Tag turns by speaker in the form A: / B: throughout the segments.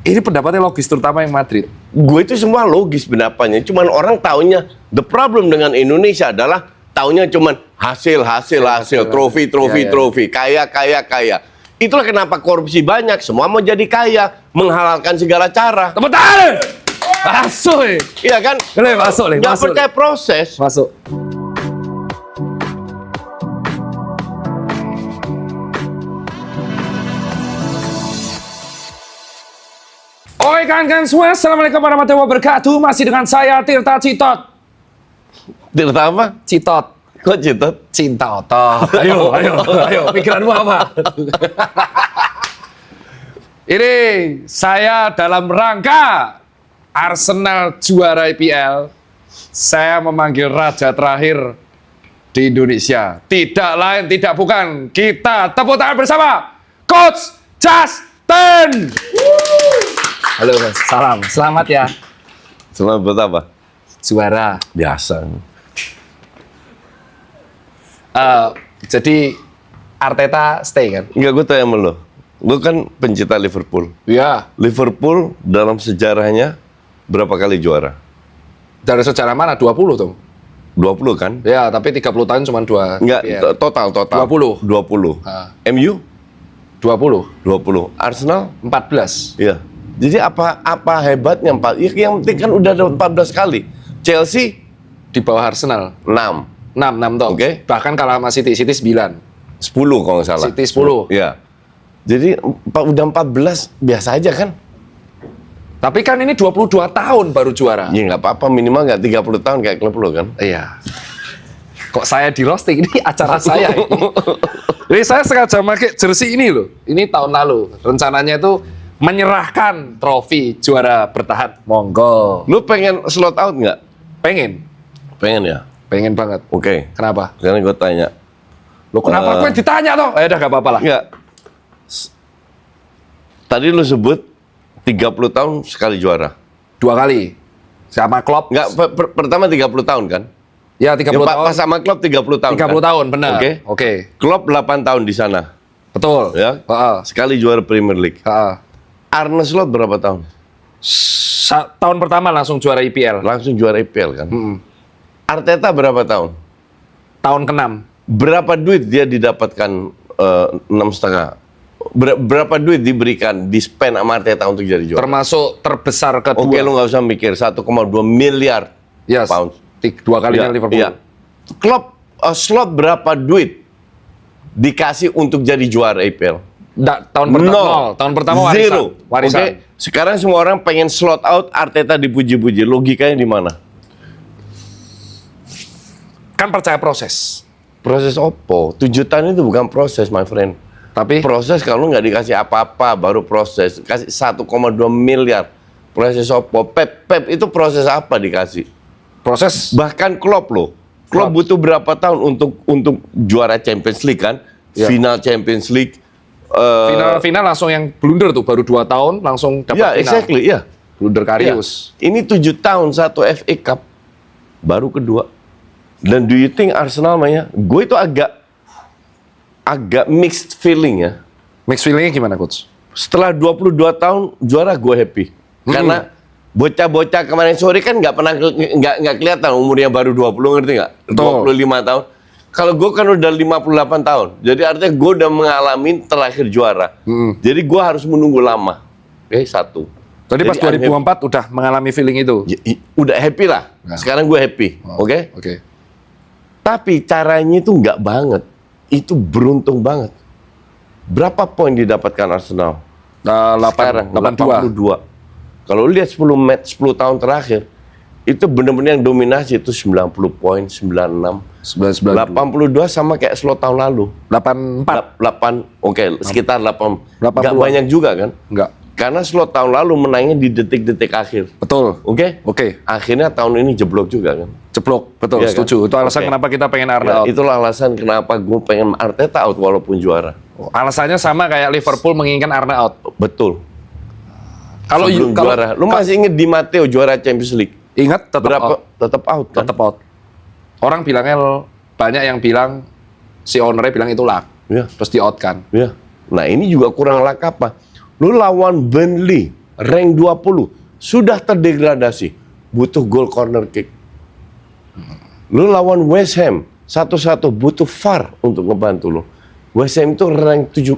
A: Ini pendapatnya logis, terutama yang Madrid.
B: Gue itu semua logis pendapatnya. Cuman orang taunya, the problem dengan Indonesia adalah taunya cuman hasil, trofi, kaya. Itulah kenapa korupsi banyak. Semua mau jadi kaya, menghalalkan segala cara.
A: Tepuk tangan! Masuk,
B: Iya kan?
A: Masuk,
B: Nggak percaya proses.
A: Masuk. Oi kawan-kawan semua, Assalamualaikum warahmatullahi wabarakatuh. Masih dengan saya Tirta Citot.
B: Tirta apa?
A: Citot.
B: Kok Citot?
A: Cinta otot. Ayo. Pikiranmu apa? Ini saya dalam rangka Arsenal juara IPL. Saya memanggil raja terakhir di Indonesia. Tidak lain, tidak bukan. Kita tepuk tangan bersama Coach Justin. Halo Mas, salam. Selamat ya.
B: Selamat buat apa?
A: Juara.
B: Biasa.
A: Jadi Arteta stay kan?
B: Enggak, gue tanya sama lo. Lo kan pencinta Liverpool.
A: Iya.
B: Liverpool dalam sejarahnya berapa kali juara?
A: Dari sejarah mana? 20 tuh.
B: 20 kan?
A: Ya, tapi 30 tahun cuma 2.
B: Enggak, total.
A: 20.
B: 20. MU?
A: 20.
B: 20. Arsenal?
A: 14.
B: Iya. Jadi apa hebatnya? Yang penting kan udah ada 14 kali. Chelsea?
A: Di bawah Arsenal.
B: 6.
A: 6 toh.
B: Oke.
A: Bahkan kalah sama City 9.
B: 10 kalau nggak salah.
A: City 10.
B: Iya. Jadi udah 14 biasa aja kan?
A: Tapi kan ini 22 tahun baru juara.
B: Ya nggak apa-apa, minimal nggak 30 tahun kayak klub lo kan?
A: Iya. Kok saya di roasting? Ini acara saya ini. Jadi saya sengaja pakai jersey ini loh. Ini tahun lalu. Rencananya itu menyerahkan trofi juara bertahan. Monggo.
B: Lu pengen slot out nggak?
A: Pengen.
B: Pengen ya?
A: Pengen banget.
B: Oke.
A: Kenapa?
B: Sekarang gue tanya.
A: Lo kenapa gue ditanya toh? Udah gak apa-apa lah.
B: Nggak. Tadi lu sebut 30 tahun sekali juara.
A: 2 kali. Sama Klopp.
B: Nggak, pertama 30 tahun kan?
A: Ya 30
B: Ya,
A: tahun.
B: pas sama Klopp 30 tahun
A: 30
B: kan?
A: tahun, benar.
B: Oke.
A: Oke.
B: Klopp 8 tahun di sana.
A: Betul.
B: Ya.
A: Heeh.
B: Sekali juara Premier League.
A: Heeh.
B: Arne Slot berapa tahun?
A: Tahun pertama langsung juara IPL.
B: Langsung juara IPL kan? Arteta berapa tahun?
A: Tahun ke-6.
B: Berapa duit dia didapatkan 6,5? Berapa duit diberikan, di-spend sama Arteta untuk jadi juara?
A: Termasuk terbesar kedua.
B: Oke, lu nggak usah mikir. 1,2 miliar
A: Yes.
B: pound.
A: 2 kalinya Liverpool.
B: Iya. Klopp, Slot berapa duit dikasih untuk jadi juara IPL?
A: Tahun pertama nol. Tahun pertama warisan.
B: Zero.
A: Warisan.
B: Oke. Sekarang semua orang pengen slot out, Arteta dipuji-puji. Logikanya di mana?
A: Kan percaya proses.
B: Proses opo? 7 tahun itu bukan proses, my friend.
A: Tapi
B: Proses kalau nggak dikasih apa-apa, baru proses. Kasih 1,2 miliar. Proses opo? Pep itu proses apa dikasih?
A: proses
B: Bahkan Klopp loh. Klopp butuh berapa tahun untuk juara Champions League kan?
A: Ya.
B: Final Champions League.
A: final langsung yang blunder tuh baru 2 tahun langsung dapat
B: Ya,
A: final.
B: exactly, ya.
A: Blunder
B: Ya.
A: Karius.
B: Ini 7 tahun, 1 FA Cup. Baru kedua. Dan do you think Arsenal mainnya? Gue itu agak mixed feeling ya.
A: Mixed feelingnya gimana coach?
B: Setelah 22 tahun juara gue happy. Karena bocah-bocah kemarin sore kan nggak pernah nggak kelihatan umurnya baru 20, ngerti nggak?
A: Betul.
B: 25 tahun. Kalau gue kan udah 58 tahun. Jadi artinya gue udah mengalami terakhir juara. Jadi gue harus menunggu lama. Oke, satu.
A: Tadi pas
B: Jadi
A: 2004 udah mengalami feeling itu.
B: Udah happy lah.
A: Nah.
B: Sekarang gue happy. Oke?
A: Oke.
B: Tapi caranya itu nggak banget. Itu beruntung banget. Berapa poin didapatkan Arsenal? Sekarang 82. Kalau lihat 10 tahun terakhir, itu benar-benar yang dominasi itu 90 poin, 96. 82 sama kayak slot tahun lalu.
A: 84.
B: 8, oke, sekitar 8.
A: 80.
B: Nggak banyak juga kan?
A: Enggak.
B: Karena slot tahun lalu menangnya di detik-detik akhir.
A: Betul.
B: Oke?
A: Oke.
B: Akhirnya tahun ini jeblok juga kan?
A: Ceplok. Betul,
B: Iya
A: setuju.
B: kan?
A: Itu alasan
B: Oke.
A: kenapa kita pengen
B: Ya,
A: Arnold.
B: itulah alasan kenapa gue pengen Arteta out walaupun juara.
A: Alasannya sama kayak Liverpool menginginkan Arne out.
B: Betul.
A: Kalau
B: Sebelum juara. Lu masih inget Di Matteo juara Champions League?
A: ingat tetap
B: Berapa?
A: out.
B: Tetap out kan?
A: Tetap out. Orang bilangnya banyak yang bilang si ownernya bilang itu luck.
B: Iya.
A: Terus di out kan.
B: Ya. Nah ini juga kurang luck apa? Lu lawan Burnley rank 20, sudah terdegradasi, butuh goal corner kick. Lu lawan West Ham 1-1, butuh VAR untuk ngebantu lu. West Ham itu rank 18,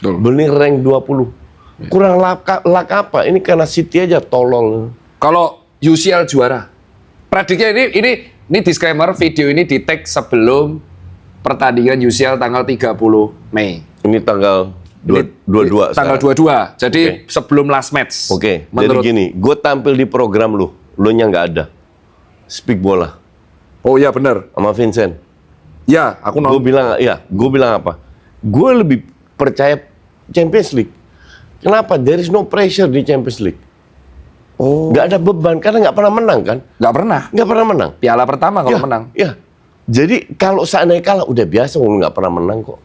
B: Burnley rank 20. Kurang lak apa? Ini karena City aja tolol.
A: Kalau UCL juara, prediknya ini disclaimer, video ini di tag sebelum pertandingan UCL tanggal 30 Mei.
B: Ini tanggal 22.
A: Tanggal 22. Jadi sebelum last match.
B: Oke. Jadi gini, gue tampil di program lu nya nggak ada. Speak bola.
A: Oh iya benar.
B: Sama Vincent.
A: Ya, aku
B: Gue bilang apa? Gue lebih percaya Champions League. Kenapa? There is no pressure di Champions League.
A: Oh.
B: Nggak ada beban karena nggak pernah menang kan?
A: Nggak pernah menang. Piala pertama kalau menang.
B: Ya. Jadi kalau seandainya kalah udah biasa, nggak pernah menang kok.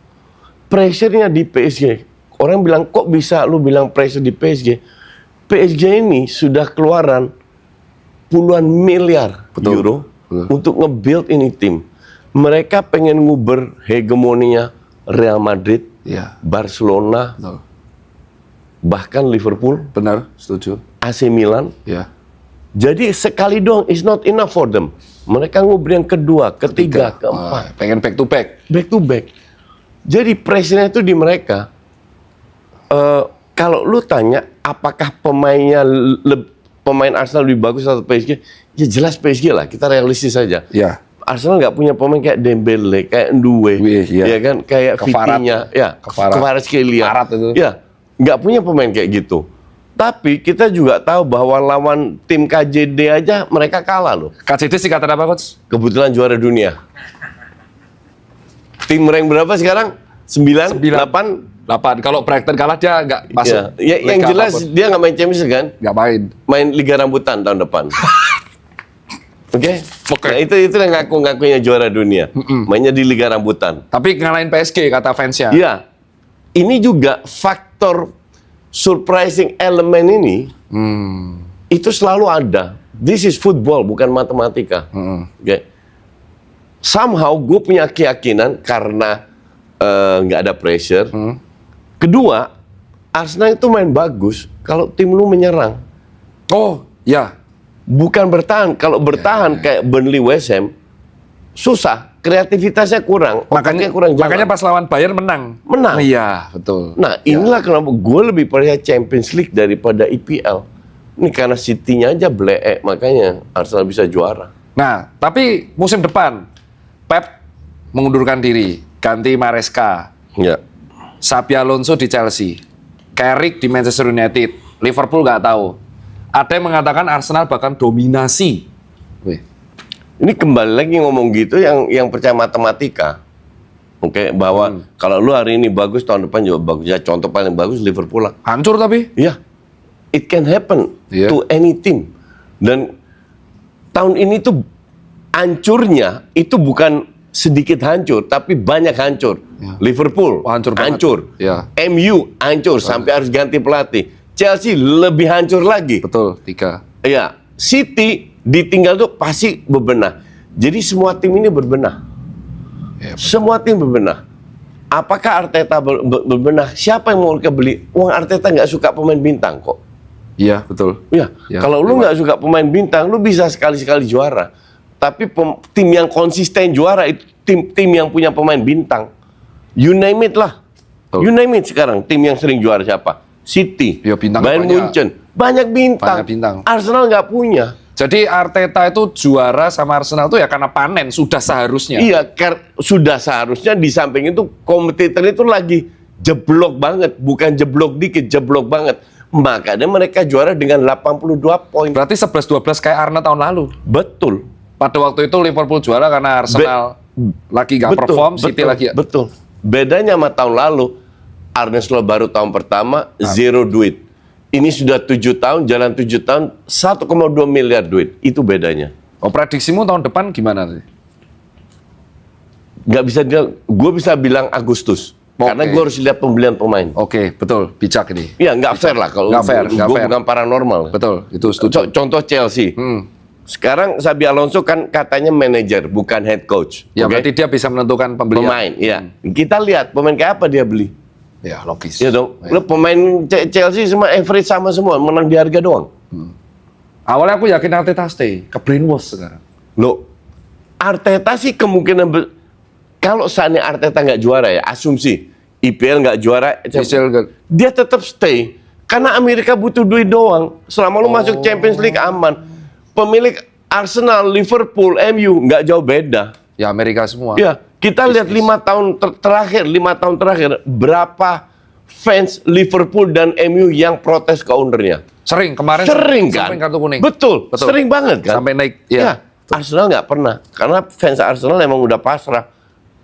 B: Pressure-nya di PSG. Orang bilang kok bisa lu bilang pressure di PSG? PSG ini sudah keluaran puluhan miliar euro untuk nge-build ini tim. Mereka pengen nguber hegemoninya Real Madrid, Barcelona, bahkan Liverpool.
A: Benar, setuju.
B: AC Milan.
A: Ya.
B: Jadi sekali doang is not enough for them. Mereka nguber yang kedua, ketiga, keempat.
A: Pengen back to back.
B: Back to back. Jadi pressure-nya itu di mereka. Kalau lu tanya apakah pemain Arsenal lebih bagus atau PSG? Ya jelas PSG lah, kita realistis saja.
A: Ya.
B: Arsenal nggak punya pemain kayak Dembele, kayak Ndoue, ya kan, kayak Vitinha,
A: Kvaratskhelia,
B: ya, nggak punya pemain kayak gitu. Tapi kita juga tahu bahwa lawan tim KJD aja mereka kalah loh.
A: KJD singkatan apa, Coach?
B: Kebetulan juara dunia. Tim rank berapa sekarang? 9, 8.
A: Kalau Brighton kalah dia nggak masuk.
B: Ya, yang jelas apapun. Dia nggak main Champions League kan?
A: Nggak main.
B: Main Liga Rambutan tahun depan. Oke. Nah, itu yang ngaku-ngakunya juara dunia. Mainnya di Liga Rambutan.
A: Tapi ngalahin PSG kata fansnya.
B: Iya. Ini juga faktor surprising element ini itu selalu ada. This is football, bukan matematika. Oke. Somehow gue punya keyakinan karena nggak ada pressure. Kedua, Arsenal itu main bagus kalau tim lu menyerang.
A: Oh, ya.
B: Bukan bertahan. Kalau bertahan kayak Burnley, West Ham, susah. Kreativitasnya kurang.
A: Makanya pas lawan Bayern menang. Iya, betul.
B: Nah, inilah kenapa gue lebih percaya Champions League daripada EPL. Ini karena City-nya aja bleek, makanya Arsenal bisa juara.
A: Nah, tapi musim depan Pep mengundurkan diri, ganti Maresca.
B: Ya.
A: Xabi Alonso di Chelsea, Carrick di Manchester United, Liverpool nggak tahu. Ada yang mengatakan Arsenal bahkan dominasi.
B: Ini kembali lagi ngomong gitu yang percaya matematika. Oke, bahwa kalau lu hari ini bagus, tahun depan juga bagus. Ya contoh paling bagus Liverpool lah.
A: Hancur tapi?
B: Iya. It can happen to any team. Dan tahun ini tuh hancurnya itu bukan sedikit hancur, tapi banyak hancur. Liverpool hancur. MU hancur sampai harus ganti pelatih. Chelsea lebih hancur lagi.
A: Betul, 3.
B: Iya, City ditinggal tuh pasti berbenah. Jadi semua tim ini berbenah. Semua tim berbenah. Apakah Arteta berbenah? Siapa yang mau beli? Uang Arteta nggak suka pemain bintang kok.
A: Iya, betul.
B: Iya. Kalau lu nggak suka pemain bintang, lu bisa sekali-sekali juara. Tapi tim yang konsisten juara itu tim yang punya pemain bintang. You name it lah. You name it sekarang. Tim yang sering juara siapa? City, Bayern Munchen, banyak bintang. Arsenal nggak punya.
A: Jadi Arteta itu juara sama Arsenal itu ya karena panen, sudah seharusnya.
B: Iya, sudah seharusnya. Di samping itu kompetitor itu lagi jeblok banget, bukan jeblok dikit, jeblok banget. Makanya mereka juara dengan 82 poin.
A: Berarti 11-12 kayak Arne tahun lalu.
B: Betul.
A: Pada waktu itu Liverpool juara karena Arsenal lagi nggak perform, City lagi.
B: Betul. Bedanya sama tahun lalu, Arne Slot baru tahun pertama, zero duit. Ini sudah 7 tahun, jalan 7 tahun, 1,2 miliar duit. Itu bedanya.
A: Oh, prediksimu tahun depan gimana sih?
B: Nggak bisa, gue bisa bilang Agustus. Karena gue harus lihat pembelian pemain.
A: Oke, betul. Bijak ini.
B: Iya, nggak fair lah. Kalau gue bukan paranormal.
A: Betul, itu setuju.
B: Contoh Chelsea. Sekarang Xabi Alonso kan katanya manajer, bukan head coach.
A: Ya, berarti dia bisa menentukan pembelian.
B: Pemain, iya. Kita lihat pemain kayak apa dia beli.
A: Ya, logis.
B: Ya dong.
A: Ya.
B: Lo pemain Chelsea semua average sama semua, menang di harga doang.
A: Awalnya aku yakin Arteta stay, ke brainwash sekarang.
B: Lo Arteta sih kemungkinan kalau saatnya Arteta nggak juara ya, asumsi IPL nggak juara, dia tetap stay karena Amerika butuh duit doang. Selama lu masuk Champions League aman. Pemilik Arsenal, Liverpool, MU nggak jauh beda.
A: Ya Amerika semua.
B: Ya, kita lihat 5 tahun terakhir berapa fans Liverpool dan MU yang protes ke ownernya.
A: Sering kemarin.
B: Sering kan?
A: Sampai kartu kuning.
B: Betul. Sering banget kan?
A: Sampai naik.
B: Ya. Arsenal nggak pernah, karena fans Arsenal emang udah pasrah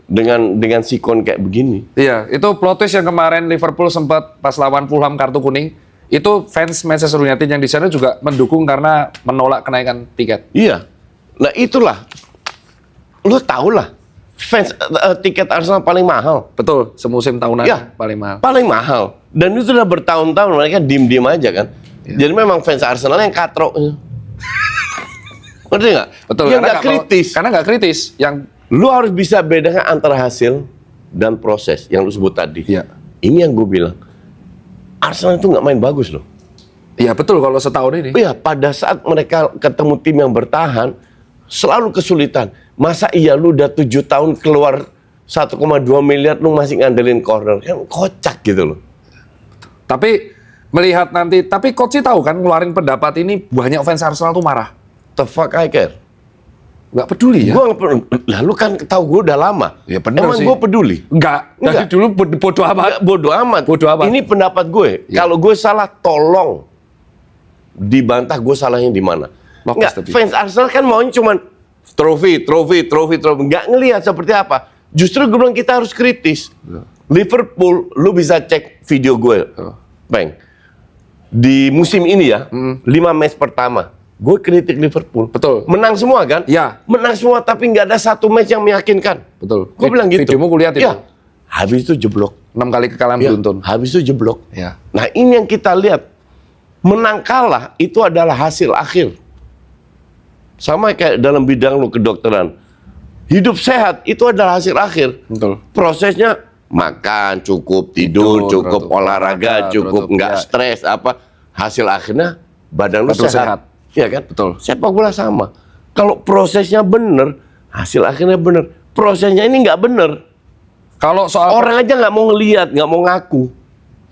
B: dengan sikon kayak begini.
A: Iya, itu plot twist yang kemarin Liverpool sempat pas lawan Fulham kartu kuning. Itu fans Manchester United yang di sana juga mendukung karena menolak kenaikan tiket.
B: Iya. Nah itulah, lu tau lah, fans tiket Arsenal paling mahal.
A: Betul, semusim tahunan
B: Ya,
A: paling mahal.
B: Paling mahal. Dan itu udah bertahun-tahun mereka diem-diem aja kan.
A: Ya.
B: Jadi memang fans Arsenal yang katrok. Ngerti nggak?
A: Betul,
B: Yang nggak kritis.
A: Karena nggak kritis. Yang
B: Lu harus bisa bedakan antara hasil dan proses yang lu sebut tadi.
A: Iya.
B: Ini yang gue bilang. Arsenal itu nggak main bagus loh.
A: Iya betul kalau setahun ini.
B: Iya, pada saat mereka ketemu tim yang bertahan, selalu kesulitan. Masa iya lu udah 7 tahun keluar 1,2 miliar lu masih ngandelin corner? Kan kocak gitu loh.
A: Tapi melihat nanti, tapi coach sih tahu kan ngeluarin pendapat ini banyak fans Arsenal tuh marah.
B: The fuck I care?
A: Nggak peduli ya?
B: Gue nggak peduli. Lalu kan tahu gue udah lama.
A: Ya bener
B: Emang
A: sih.
B: gue peduli?
A: Enggak. Dari dulu bodo amat.
B: Bodoh amat.
A: Bodo amat.
B: Ini pendapat gue.
A: Ya.
B: Kalau gue salah, tolong dibantah gue salahnya di mana.
A: Lokus
B: Nggak,
A: tapi.
B: fans Arsenal kan maunya cuman trofi. Nggak ngelihat seperti apa. Justru gue bilang kita harus kritis.
A: Ya.
B: Liverpool, lu bisa cek video gue,
A: Ya.
B: Bang. Di musim ini ya, 5 match pertama, gue kritik Liverpool.
A: Betul.
B: Menang semua kan?
A: Ya.
B: Menang semua, tapi nggak ada satu match yang meyakinkan.
A: Betul.
B: Gue bilang gitu.
A: Videomu kulihat itu.
B: Ya. Habis itu jeblok.
A: 6 kali kekalahan
B: Ya,
A: beruntun.
B: habis itu jeblok.
A: Ya.
B: Nah ini yang kita lihat. Menang kalah itu adalah hasil akhir. Sama kayak dalam bidang lu kedokteran. Hidup sehat itu adalah hasil akhir.
A: Betul.
B: Prosesnya makan, cukup tidur, cukup
A: teratur
B: olahraga,
A: olahraga,
B: cukup
A: teratur,
B: nggak
A: ya.
B: stres apa. Hasil akhirnya badan lu
A: Betul,
B: sehat. Iya kan?
A: Betul.
B: Sepak bola sama. Kalau prosesnya bener, hasil akhirnya bener. Prosesnya ini nggak bener.
A: Kalau soal
B: Orang aja nggak mau ngelihat, nggak mau ngaku.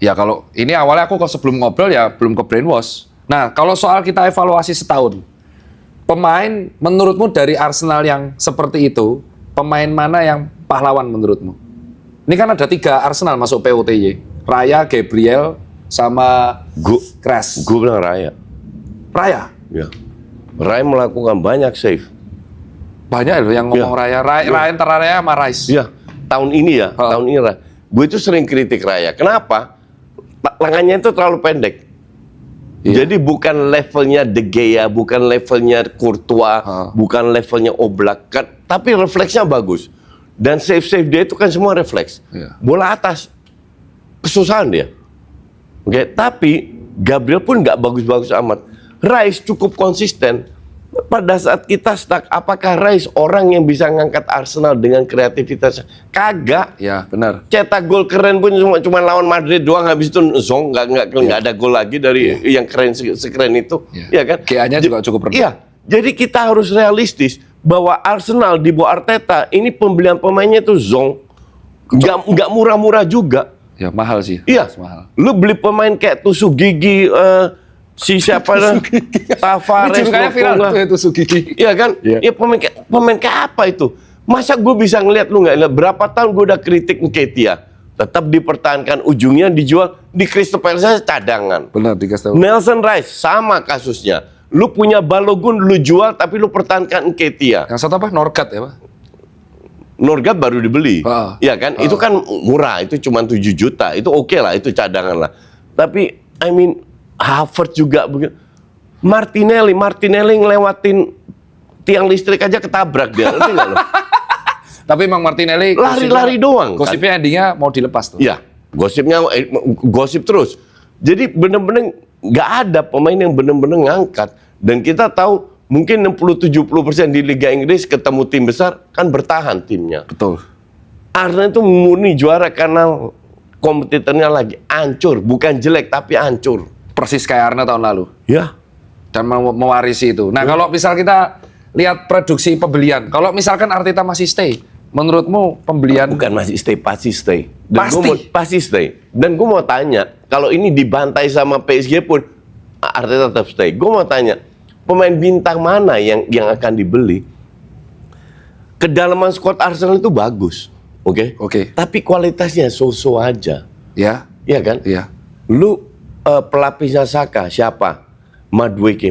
A: ya kalau ini awalnya aku kalau sebelum ngobrol ya belum ke brainwash. Nah, kalau soal kita evaluasi setahun. Pemain menurutmu dari Arsenal yang seperti itu, pemain mana yang pahlawan menurutmu? Ini kan ada 3 Arsenal masuk POTY. Raya, Gabriel, sama Kres.
B: Gue bilang Raya.
A: Raya?
B: Ya. Raya melakukan banyak save.
A: Banyak loh yang ngomong Raya. Raya antara Raya sama Rice.
B: Iya. Tahun ini ya, tahun ini Raya. Gue itu sering kritik Raya. Kenapa? Lengannya itu terlalu pendek.
A: Iya.
B: Jadi bukan levelnya De Gea, bukan levelnya Courtois, bukan levelnya Oblak, kan, tapi refleksnya bagus. Dan save dia itu kan semua refleks.
A: Iya.
B: Bola atas, kesusahan dia. Oke, tapi Gabriel pun nggak bagus-bagus amat. Rice cukup konsisten. Pada saat kita stuck, apakah Rice orang yang bisa ngangkat Arsenal dengan kreativitas? Kagak.
A: Ya, benar.
B: Cetak gol keren pun cuma lawan Madrid doang, habis itu zong, nggak ada gol lagi dari yang keren sekeren itu. Ya kan?
A: GA-nya juga cukup rendah.
B: Iya. Jadi kita harus realistis bahwa Arsenal di bawah Arteta ini pembelian pemainnya itu zong. Nggak murah-murah juga.
A: Ya, mahal sih.
B: Iya.
A: Mahal.
B: Lu beli pemain kayak Tusuk Gigi, si siapa Tavares,
A: Ini kayak viral tuh itu Sugigi.
B: iya kan?
A: Iya.
B: Ya pemain kayak apa itu? Masa gue bisa ngeliat lu nggak lihat berapa tahun gue udah kritik Nketiah, tetap dipertahankan, ujungnya dijual di Crystal Palace cadangan.
A: Benar dikasih tahu.
B: Nelson Rice sama kasusnya. Lu punya Balogun, lu jual tapi lu pertahankan Nketiah.
A: Yang satu apa? Norgat ya, Pak?
B: Norgat baru dibeli, ya kan? Itu kan murah, itu cuma 7 juta, itu oke lah, itu cadangan lah. Tapi, I mean, Havertz juga begitu. Martinelli ngelewatin tiang listrik aja ketabrak dia, ngerti nggak lo?
A: Tapi Mang Martinelli
B: Lari-lari doang. Kan?
A: Gosipnya endingnya mau dilepas tuh.
B: Iya, gosip terus. Jadi bener-bener nggak ada pemain yang bener-bener ngangkat. Dan kita tahu mungkin 60-70% di Liga Inggris ketemu tim besar kan bertahan timnya.
A: Betul.
B: Arsenal itu murni juara karena kompetitornya lagi hancur, bukan jelek tapi hancur.
A: Persis kayak Arne tahun lalu.
B: Ya.
A: Dan mewarisi itu. Nah, kalau misal kita lihat produksi pembelian, kalau misalkan Arteta masih stay, menurutmu pembelian
B: Bukan masih stay, pasti stay.
A: Pasti?
B: Pasti stay. Dan gue mau tanya, kalau ini dibantai sama PSG pun, Arteta tetap stay. Gue mau tanya, pemain bintang mana yang akan dibeli? Kedalaman squad Arsenal itu bagus, oke?
A: Oke.
B: Tapi kualitasnya so-so aja,
A: ya,
B: iya kan?
A: iya.
B: Lu pelapisnya Saka siapa? Madueke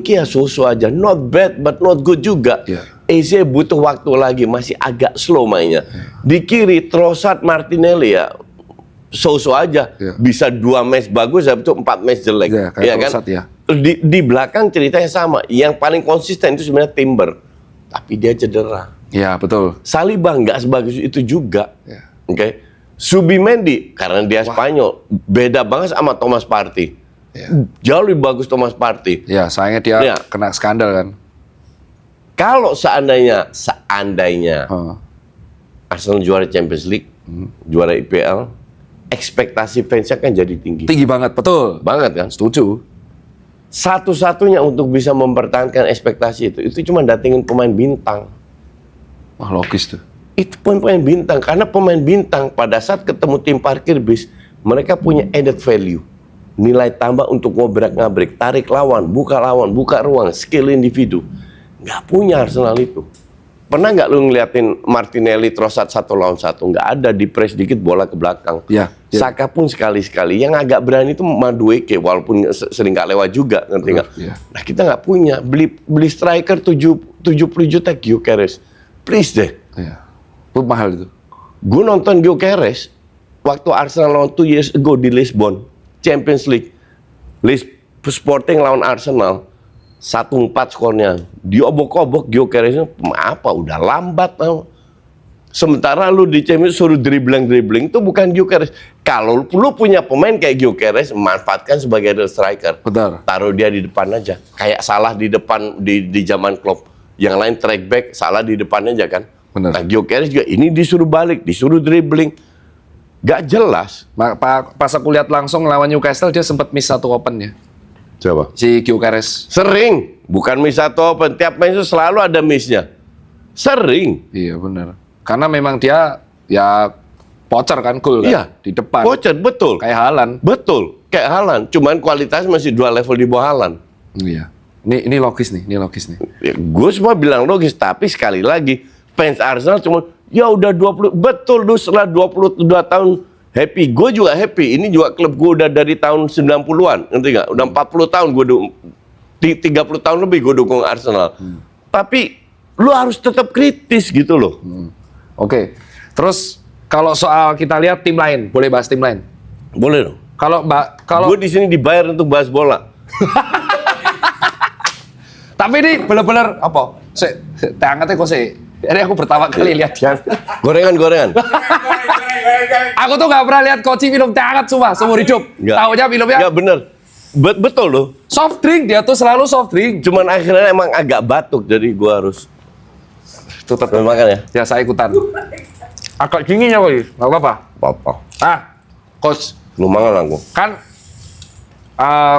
B: ya so-so aja, not bad but not good juga.
A: Iya.
B: Eze butuh waktu lagi, masih agak slow mainnya. Di kiri Trossard, Martinelli ya so-so aja,
A: Iya.
B: bisa 2 match bagus, habis itu 4 match jelek,
A: Iya, kayak
B: ya kan?
A: Trossard, ya.
B: Di belakang ceritanya sama, yang paling konsisten itu sebenarnya Timber, tapi dia cedera.
A: Ya, betul.
B: Saliba nggak sebagus itu juga,
A: Ya.
B: oke? Subimendi karena dia Spanyol, beda banget sama Thomas Partey.
A: Ya.
B: Jauh lebih bagus Thomas Partey.
A: Ya, sayangnya dia
B: Ya.
A: kena skandal kan.
B: Kalau seandainya
A: Oh.
B: Arsenal juara Champions League, juara IPL, ekspektasi fansnya kan jadi tinggi.
A: Tinggi banget, betul.
B: Banget kan?
A: Setuju.
B: Satu-satunya untuk bisa mempertahankan ekspektasi itu cuma datengin pemain bintang.
A: Wah, logis tuh.
B: Itu pemain bintang, karena pemain bintang pada saat ketemu tim parkir bis, mereka punya added value. Nilai tambah untuk ngobrak-ngabrik, tarik lawan, buka ruang, skill individu. Nggak punya Arsenal itu. Pernah nggak lu ngeliatin Martinelli, Trossard 1 lawan 1? Nggak ada, di press dikit bola ke belakang.
A: Ya, ya.
B: Saka pun sekali-sekali. Yang agak berani itu Madueke, walaupun sering nggak lewat juga, ngerti nggak?
A: Ya.
B: Nah, kita nggak punya. Beli striker 70 juta Gyökeres. Please deh.
A: Iya. Itu mahal itu.
B: Gue nonton Gyökeres waktu Arsenal lawan 2 years ago di Lisbon, Champions League. Sporting lawan Arsenal, 1-4 skornya. Diobok-obok Gyökeresnya apa? Udah lambat. Sementara lu di Champions suruh dribbling itu bukan Gyökeres. Kalau lu punya pemain kayak Gyökeres, manfaatkan sebagai striker.
A: Benar.
B: Taruh dia di depan aja. Kayak Salah di depan di zaman Klopp. Yang lain track back, Salah di depan aja kan.
A: Benar.
B: Nah, Gyökeres juga ini disuruh balik, disuruh dribbling. Gak jelas.
A: Pas aku lihat langsung lawan Newcastle, dia sempat miss 1 open ya.
B: Coba.
A: Si Gyökeres.
B: Sering. Bukan miss atau open. Tiap match itu selalu ada missnya. Sering.
A: Iya, benar. Karena memang dia ya pocer kan, gol kan.
B: Iya.
A: Di depan.
B: Pocher, betul.
A: Kayak Haaland.
B: Betul. Kayak Haaland. Cuman kualitas masih 2 level di bawah Haaland.
A: Iya. Ini logis nih,
B: Ya, gue semua bilang logis, tapi sekali lagi fans Arsenal cuma ya udah 20, betul, setelah 22 tahun happy. Gue juga happy. Ini juga klub gue udah dari tahun 90-an, ngerti nggak? Udah 40 tahun gue 30 tahun lebih gue dukung Arsenal. Tapi lu harus tetap kritis gitu loh.
A: Oke. Terus kalau soal kita lihat tim lain, boleh bahas tim lain?
B: Boleh dong.
A: Kalau
B: Gue di sini dibayar untuk bahas bola.
A: tapi ini benar-benar apa? Angkatnya kok sih. Ini aku pertama kali lihat kan.
B: Gorengan.
A: Aku tuh nggak pernah lihat Koci minum teh hangat semua seumur hidup.
B: Nggak.
A: Taunya minumnya
B: Ya bener. Betul loh.
A: soft drink, dia tuh selalu soft drink.
B: Cuman akhirnya emang agak batuk, jadi gue harus
A: Tutup.
B: makan ya.
A: Ya saya ikutan. Agak dingin ya kok, nggak apa-apa.
B: Apa?
A: Coach,
B: Lu mangan aku.
A: kan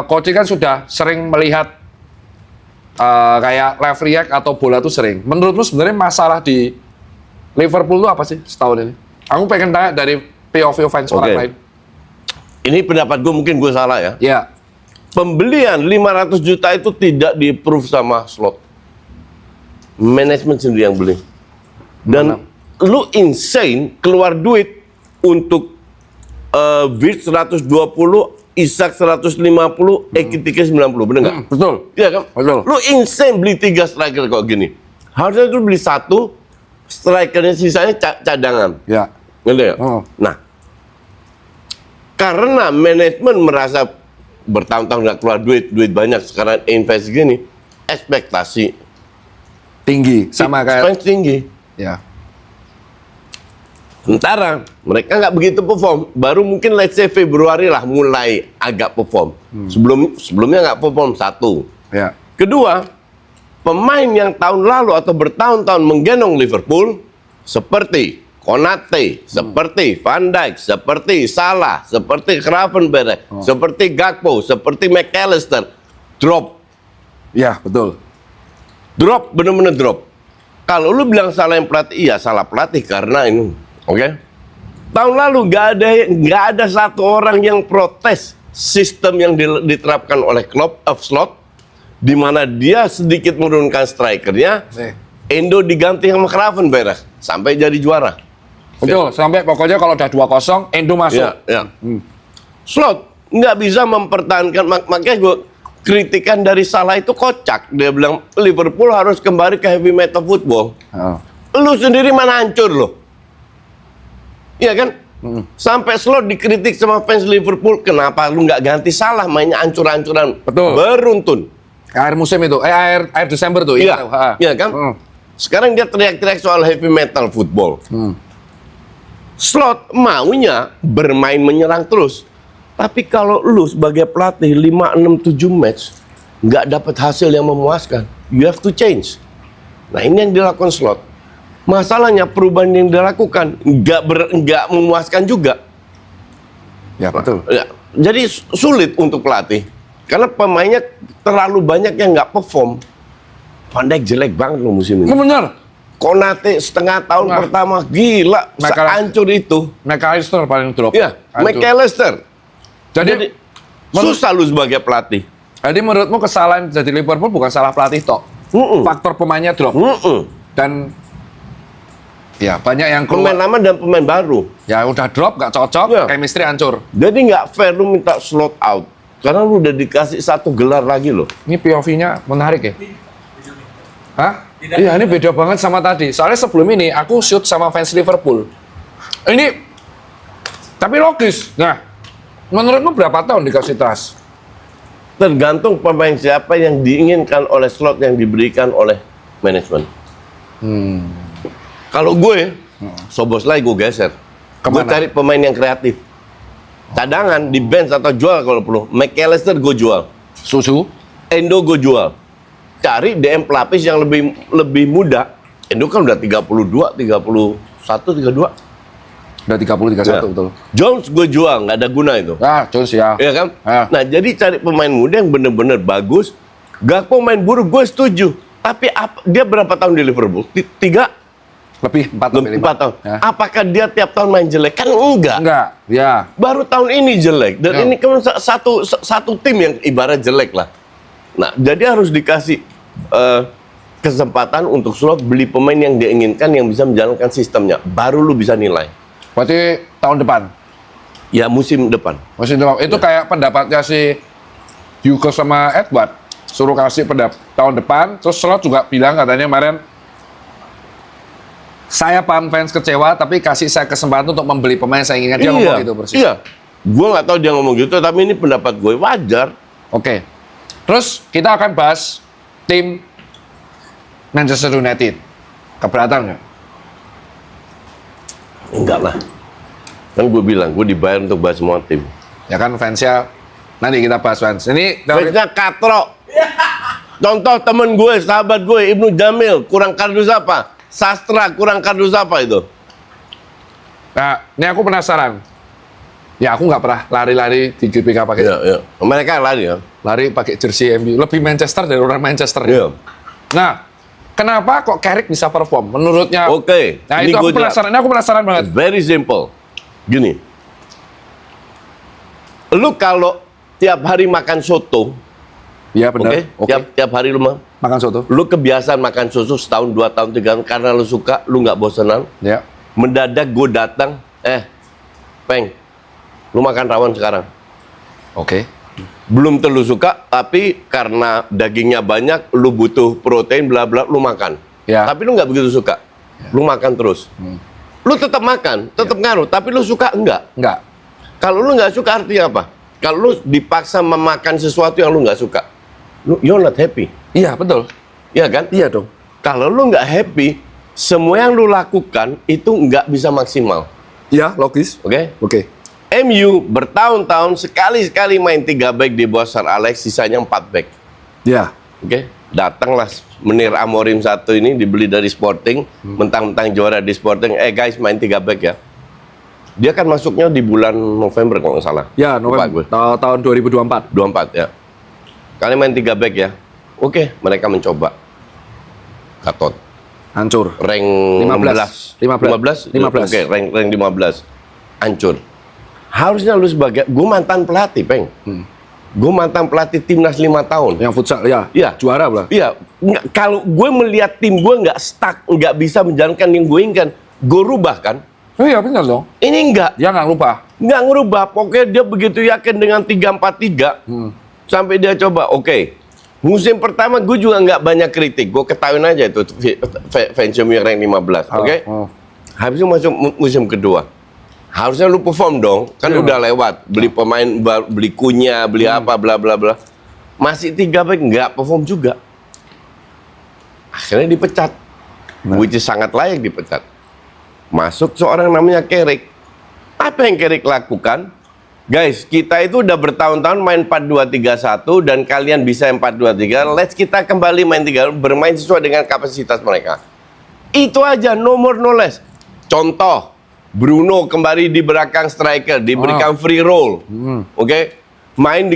A: Koci kan sudah sering melihat kayak live react atau bola tuh sering. Menurutmu sebenarnya masalah di Liverpool tuh apa sih setahun ini? Aku pengen tanya dari POV fans orang lain.
B: Ini pendapat gue, mungkin gue salah ya.
A: Ya,
B: Pembelian 500 juta itu tidak di-approve sama slot. Manajemen sendiri yang beli. Dan lu insane keluar duit untuk Wirtz 120, Isak 150, Ekitike 90, bener nggak?
A: betul.
B: Iya kan?
A: Betul.
B: Lu insane beli 3 striker kok gini. Harusnya lu beli 1, strikernya sisanya cadangan.
A: Ya.
B: Ngerti ya?
A: Oh.
B: Nah, karena manajemen merasa bertahun-tahun nggak keluar duit banyak, sekarang invest gini, ekspektasi
A: Tinggi sama kayak
B: tinggi.
A: ya.
B: Sementara mereka nggak begitu perform, baru mungkin let's say Februari lah mulai agak perform. Sebelumnya nggak perform, 1.
A: Ya.
B: Kedua, pemain yang tahun lalu atau bertahun-tahun menggendong Liverpool seperti Konate, seperti Van Dijk, seperti Salah, seperti Gravenberch, seperti Gakpo, seperti McAllister, drop.
A: Ya, betul.
B: Drop, bener-bener drop. Kalau lu bilang salah yang pelatih, iya salah pelatih karena ini, oke? Tahun lalu nggak ada satu orang yang protes sistem yang diterapkan oleh Slot, di mana dia sedikit menurunkan strikernya, Endo diganti sama Gravenberch sampai jadi juara.
A: Betul, sampai pokoknya kalau udah 2-0, Endo masuk.
B: Ya. Slot nggak bisa mempertahankan, makanya gue kritikan dari Salah itu kocak. Dia bilang Liverpool harus kembali ke heavy metal football. Lu sendiri mana hancur lo? Iya kan? Sampai Slot dikritik sama fans Liverpool, kenapa lu nggak ganti Salah, mainnya hancur-hancuran.
A: Betul.
B: Beruntun.
A: Akhir musim itu, akhir Desember tuh.
B: Iya kan? Sekarang dia teriak-teriak soal heavy metal football. Slot maunya bermain menyerang terus. Tapi kalau lu sebagai pelatih 5, 6, 7 match nggak dapat hasil yang memuaskan, you have to change. Nah ini yang dilakukan Slot. Masalahnya perubahan yang dilakukan nggak memuaskan juga.
A: Ya betul.
B: Ya, jadi sulit untuk pelatih karena pemainnya terlalu banyak yang nggak perform. Van Dijk jelek banget loh musim ini.
A: Benar.
B: Konate setengah tahun pertama gila, sehancur itu.
A: McAllister paling drop.
B: Ya, McAllister.
A: Jadi
B: susah lu sebagai pelatih.
A: Jadi menurutmu kesalahan jadi Liverpool bukan salah pelatih tok. Faktor pemainnya drop. Dan ya banyak yang
B: pemain lama dan pemain baru.
A: Ya udah drop, nggak cocok, chemistry hancur.
B: Jadi nggak fair lu minta Slot out. Karena lu udah dikasih 1 gelar lagi loh.
A: Ini POV-nya menarik ya? Hah? Iya, ini beda banget sama tadi. Soalnya sebelum ini aku shoot sama fans Liverpool. Ini tapi logis. Nah, menurutmu berapa tahun dikasih trust?
B: Tergantung pemain siapa yang diinginkan oleh Slot yang diberikan oleh manajemen. Kalau gue, Szoboszlai gue geser. Gue cari pemain yang kreatif. Cadangan di bench atau jual kalau perlu. McAllister gue jual.
A: Susu?
B: Endo gue jual. Cari DM pelapis yang lebih muda. Endo kan udah 32, 31, 32.
A: Udah 30, 31
B: Ya.
A: betul.
B: Jones gue jual, nggak ada guna itu.
A: Jones ya.
B: Iya kan? Nah, jadi cari pemain muda yang bener-bener bagus. Gakpo main buruk, gue setuju. Tapi dia berapa tahun di Liverpool? 3?
A: Lebih 4
B: tahun. Ya. Apakah dia tiap tahun main jelek? Kan enggak.
A: Enggak, ya.
B: Baru tahun ini jelek. Dan ini kan satu tim yang ibarat jelek lah. Nah, jadi harus dikasih kesempatan untuk Slot beli pemain yang dia inginkan, yang bisa menjalankan sistemnya. Baru lu bisa nilai.
A: Berarti tahun depan?
B: Ya, musim depan.
A: Musim depan. Itu kayak pendapatnya si Hugo sama Edward. Suruh kasih tahun depan. Terus Slot juga bilang katanya kemarin, saya paham fans kecewa, tapi kasih saya kesempatan untuk membeli pemain saya inginkan. Dia ngomong gitu persis.
B: Iya. Gue nggak tahu dia ngomong gitu, tapi ini pendapat gue wajar.
A: Oke. Terus kita akan bahas tim Manchester United. Keberatan nggak?
B: Enggak lah. Kan gue bilang, gue dibayar untuk bahas semua tim.
A: Ya kan fansnya, nanti kita bahas fans. Ini
B: Fansnya katro. Contoh temen gue, sahabat gue, Ibnu Jamil, kurang kardus apa? Sastra, kurang kardus apa itu?
A: Nah, ini aku penasaran. Ya aku nggak pernah lari-lari di GBK pakai.
B: Iya. Mereka lari ya.
A: Lari pakai jersey MU. Lebih Manchester dari orang Manchester.
B: Iya.
A: Nah, kenapa kok Carrick bisa perform? Menurutnya.
B: Oke.
A: Nah itu aku penasaran. Ini aku penasaran banget.
B: Very simple. Gini. Lu kalau tiap hari makan soto.
A: Iya benar.
B: Oke. Tiap hari lu
A: makan soto.
B: Lu kebiasaan makan soto setahun, 2 tahun, 3 tahun karena lu suka, lu nggak bosenan.
A: Ya.
B: Mendadak gue datang, Peng, lu makan rawon sekarang.
A: Oke.
B: Belum terlalu suka, tapi karena dagingnya banyak, lu butuh protein, bla bla, lu makan.
A: Ya.
B: Tapi lu nggak begitu suka. Lu makan terus. Lu tetap makan, tetap ngaruh, tapi lu suka enggak?
A: Enggak.
B: Kalau lu nggak suka artinya apa? Kalau lu dipaksa memakan sesuatu yang lu nggak suka, you're not happy.
A: Iya betul.
B: Iya kan?
A: Iya dong.
B: Kalau lu nggak happy, semua yang lu lakukan itu nggak bisa maksimal.
A: Iya logis.
B: Oke?
A: Oke.
B: MU bertahun-tahun sekali-sekali main 3 back di bawah Sir Alex, sisanya 4 back.
A: Iya.
B: Oke? Datanglah Menir Amorim satu ini dibeli dari Sporting, mentang-mentang juara di Sporting. Guys, main 3 back ya. Dia kan masuknya di bulan November kalau nggak salah.
A: Ya, November. Tahun 2024.
B: 24 ya. Kalian main 3 back ya. Oke, mereka mencoba. Gatot.
A: Hancur.
B: Rank
A: 15.
B: 15. Oke, rank 15. Hancur. Harusnya lu sebagai gue mantan pelatih, Peng. Gue mantan pelatih timnas 5 tahun.
A: Yang futsal, ya.
B: Iya.
A: Juara lah.
B: Iya. Kalau gue melihat tim gue nggak stuck, nggak bisa menjalankan yang gue inginkan, gue rubah kan.
A: Oh iya, benar dong.
B: Ini enggak.
A: Dia nggak lupa.
B: Nggak ngerubah. Pokoknya dia begitu yakin dengan 3-4-3. Sampai dia coba. Oke. Musim pertama gue juga nggak banyak kritik. Gue ketahuin aja itu fans yang rank 15. Oke. Habis itu masuk musim kedua. Harusnya lu perform dong. Kan udah lewat. Beli pemain, beli Kunya, beli apa, bla bla bla. Masih 3 back nggak perform juga. Akhirnya dipecat. Which is sangat layak dipecat. Masuk seorang namanya Carrick. Apa yang Carrick lakukan? Guys, kita itu udah bertahun-tahun main 4-2-3-1 dan kalian bisa 4-2-3. Let's kita kembali main 3, bermain sesuai dengan kapasitas mereka. Itu aja, no more no less. Contoh, Bruno kembali di belakang striker, diberikan free roll. Oke? Main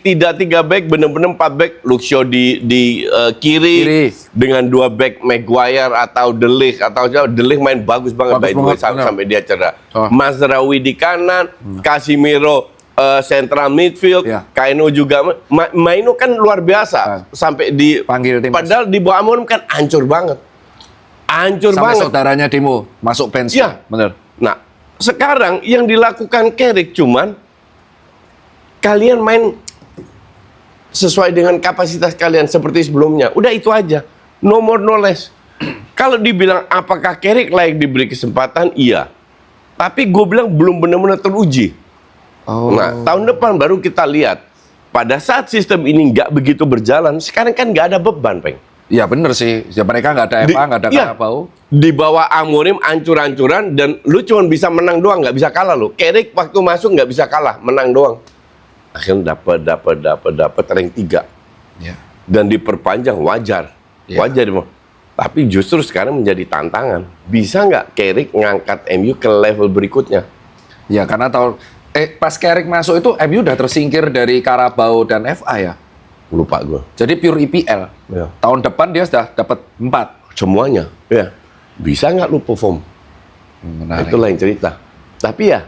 B: tidak 3 back, bener-bener 4 back. Luxio di kiri dengan 2 back Maguire atau De Ligt main bagus banget sampai dia cedera. Mazraoui di kanan, Casemiro central midfield, Kaino juga Maino kan luar biasa sampai di
A: panggil tim.
B: Padahal di bawah Amorim kan hancur banget. Hancur
A: sampai
B: banget.
A: saudaranya Demo masuk bench.
B: Ya,
A: bener.
B: Nah, sekarang yang dilakukan Carrick cuman kalian main sesuai dengan kapasitas kalian seperti sebelumnya. Udah itu aja. No more no less. Kalau dibilang apakah Carrick layak diberi kesempatan? Iya. Tapi gue bilang belum benar-benar teruji. Nah, tahun depan baru kita lihat. Pada saat sistem ini nggak begitu berjalan, sekarang kan nggak ada beban, Peng.
A: Iya bener sih. Ya, mereka nggak ada FA, nggak ada Carabao.
B: Di bawah Amorim ancur-ancuran dan lu cuma bisa menang doang, nggak bisa kalah lu. Carrick waktu masuk nggak bisa kalah, menang doang. Akhirnya dapat rank 3.
A: Ya.
B: Dan diperpanjang wajar. Wajar. Tapi justru sekarang menjadi tantangan. Bisa nggak Carrick ngangkat MU ke level berikutnya?
A: Ya karena pas Carrick masuk itu MU udah tersingkir dari Carabao dan FA ya.
B: Lupa gue.
A: Jadi pure IPL.
B: Ya.
A: Tahun depan dia sudah dapat 4
B: semuanya. Ya. Bisa nggak lu perform?
A: Menarik.
B: Itulah yang cerita. Tapi ya,